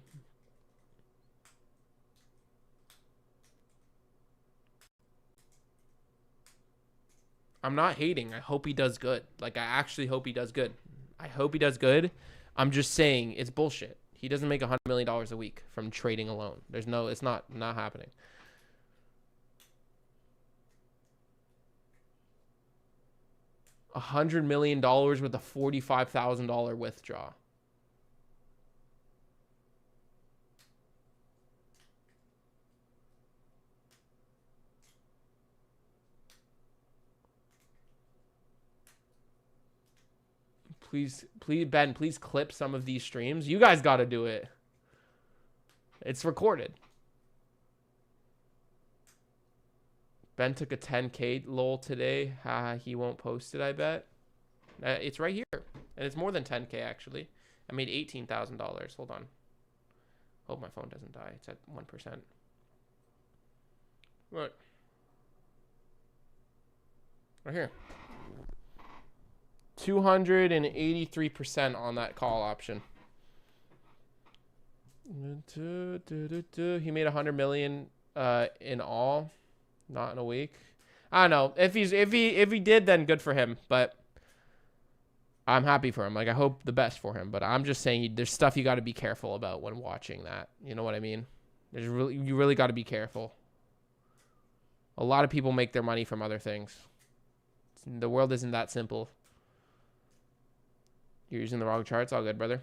[SPEAKER 1] I'm not hating. I hope he does good. Like, I actually hope he does good. I hope he does good. I'm just saying it's bullshit. He doesn't make $100 million a week from trading alone. There's no, it's not happening. $100 million with a $45,000 withdraw. Please, Ben, please clip some of these streams. You guys got to do it. It's recorded. Ben took a 10K lol today. He won't post it, I bet. It's right here. And it's more than 10K, actually. I made $18,000. Hold on. Hope my phone doesn't die. It's at 1%. Look. Right here. 283% on that call option. He made 100 million in all, not in a week. I don't know. If he did, then good for him. But I'm happy for him. Like, I hope the best for him. But I'm just saying, there's stuff you got to be careful about when watching that. You know what I mean? You really got to be careful. A lot of people make their money from other things. The world isn't that simple. You're using the wrong charts. All good, brother.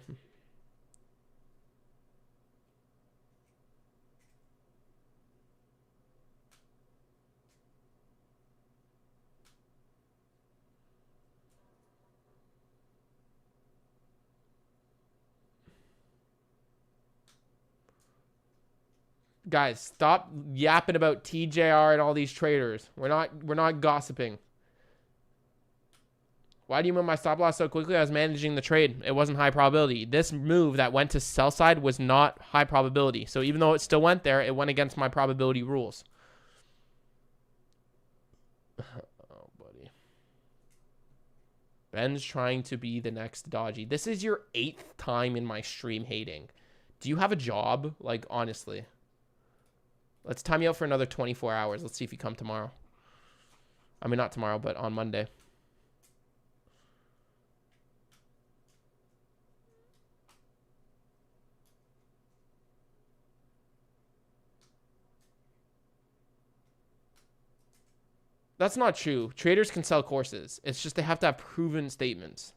[SPEAKER 1] Guys, stop yapping about TJR and all these traders. We're not gossiping. Why do you move my stop loss so quickly? I was managing the trade. It wasn't high probability. This move that went to sell side was not high probability. So even though it still went there, it went against my probability rules. Oh, buddy. Ben's trying to be the next dodgy. This is your 8th time in my stream hating. Do you have a job? Like, honestly. Let's time you out for another 24 hours. Let's see if you come tomorrow. I mean, not tomorrow, but on Monday. That's not true. Traders can sell courses. It's just they have to have proven statements.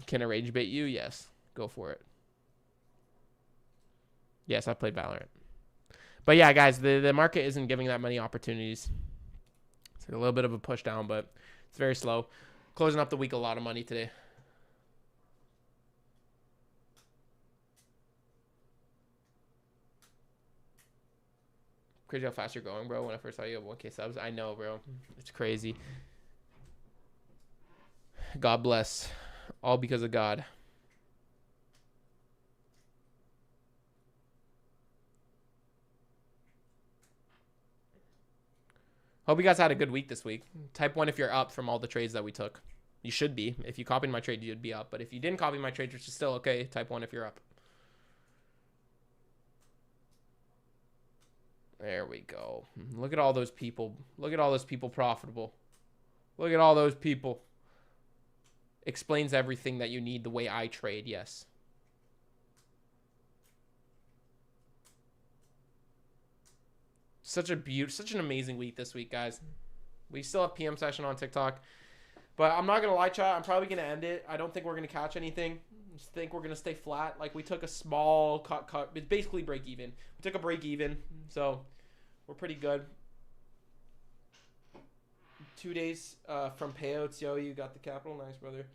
[SPEAKER 1] Can I rage bait you? Yes. Go for it. Yes, I played Valorant. But yeah, guys, the market isn't giving that many opportunities. It's like a little bit of a push down, but it's very slow. Closing up the week, a lot of money today. Crazy how fast you're going, bro. When I first saw you have 1K subs. I know, bro. It's crazy. God bless. All because of God. Hope you guys had a good week this week. Type 1 if you're up from all the trades that we took. You should be. If you copied my trade, you'd be up. But if you didn't copy my trade, which is still okay, type 1 if you're up. There we go. Look at all those people. Look at all those people profitable. Look at all those people. Explains everything that you need the way I trade, yes. Such an amazing week this week, guys. We still have PM session on TikTok. But I'm not going to lie, chat. I'm probably going to end it. I don't think we're going to catch anything. I just think we're going to stay flat. Like, we took a small cut. It's basically break even. We took a break even. So, we're pretty good. 2 days from payouts. Yo, you got the capital. Nice, brother.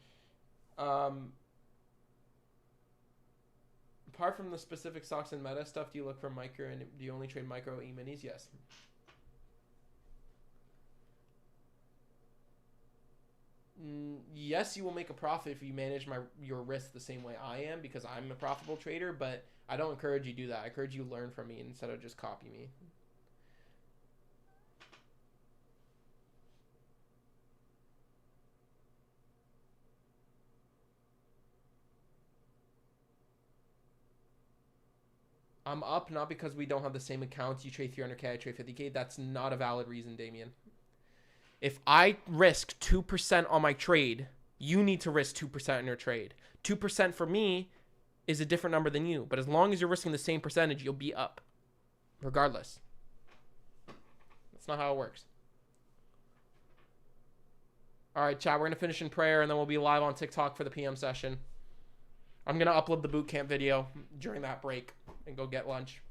[SPEAKER 1] Apart from the specific stocks and meta stuff, do you look for micro and do you only trade micro E-minis? Yes. Yes, you will make a profit if you manage your risk the same way I am, because I'm a profitable trader, but I don't encourage you to do that. I encourage you to learn from me instead of just copy me. I'm up not because we don't have the same accounts. You trade 300K, I trade 50K. That's not a valid reason, Damien. If I risk 2% on my trade, you need to risk 2% in your trade. 2% for me is a different number than you. But as long as you're risking the same percentage, you'll be up. Regardless. That's not how it works. All right, chat. We're going to finish in prayer, and then we'll be live on TikTok for the PM session. I'm going to upload the bootcamp video during that break and go get lunch.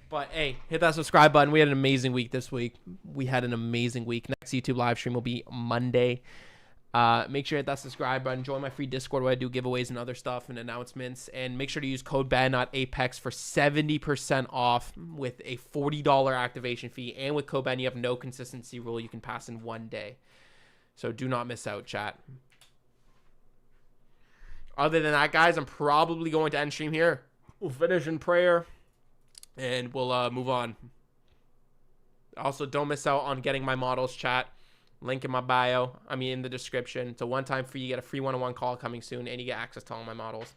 [SPEAKER 1] But, hey, hit that subscribe button. We had an amazing week this week. Next YouTube live stream will be Monday. Make sure to hit that subscribe button. Join my free Discord where I do giveaways and other stuff and announcements. And make sure to use code BAN.APEX for 70% off with a $40 activation fee. And with code BAN, you have no consistency rule. You can pass in 1 day. So do not miss out, chat. Other than that, guys, I'm probably going to end stream here. We'll finish in prayer, and we'll move on. Also, don't miss out on getting my models, chat. Link in my bio. I mean, in the description. It's a one-time fee. You get a free one-on-one call coming soon, and you get access to all my models.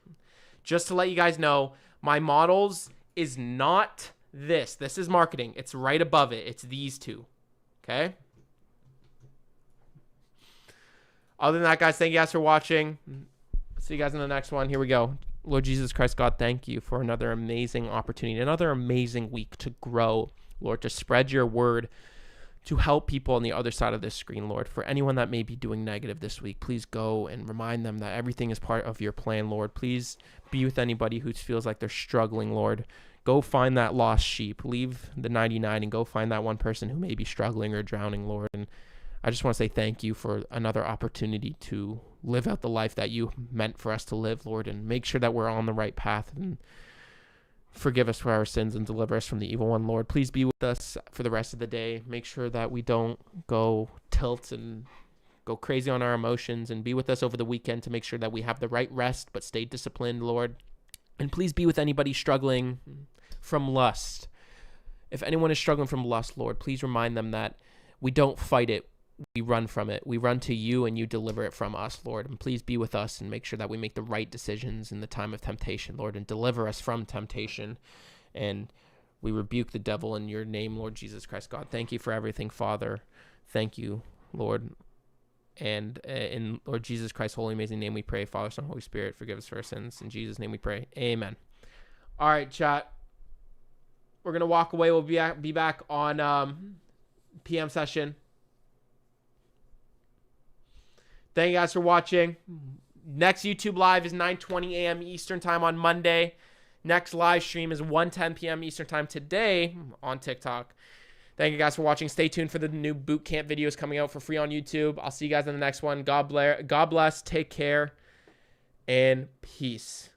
[SPEAKER 1] Just to let you guys know, my models is not this. This is marketing. It's right above it. It's these two. Okay? Other than that, guys, thank you guys for watching. See you guys in the next one. Here we go. Lord Jesus Christ, God, thank you for another amazing opportunity, another amazing week to grow, Lord, to spread your word, to help people on the other side of this screen, Lord. For anyone that may be doing negative this week, please go and remind them that everything is part of your plan, Lord. Please be with anybody who feels like they're struggling, Lord. Go find that lost sheep. Leave the 99 and go find that one person who may be struggling or drowning, Lord. And I just want to say thank you for another opportunity to live out the life that you meant for us to live, Lord, and make sure that we're on the right path, and forgive us for our sins and deliver us from the evil one, Lord. Please be with us for the rest of the day. Make sure that we don't go tilt and go crazy on our emotions, and be with us over the weekend to make sure that we have the right rest but stay disciplined, Lord. And please be with anybody struggling from lust. If anyone is struggling from lust, Lord, please remind them that we don't fight it. We run from it. We run to you and you deliver it from us, Lord. And please be with us and make sure that we make the right decisions in the time of temptation, Lord, and deliver us from temptation. And we rebuke the devil in your name, Lord Jesus Christ, God. Thank you for everything, Father. Thank you, Lord. And in Lord Jesus Christ's holy, amazing name we pray. Father, Son, Holy Spirit, forgive us for our sins. In Jesus' name we pray. Amen. All right, chat. We're going to walk away. We'll be back on PM session. Thank you guys for watching. Next YouTube live is 9:20 a.m. Eastern time on Monday. Next live stream is 1:10 p.m. Eastern time today on TikTok. Thank you guys for watching. Stay tuned for the new Bootcamp videos coming out for free on YouTube. I'll see you guys in the next one. God bless. Take care. And peace.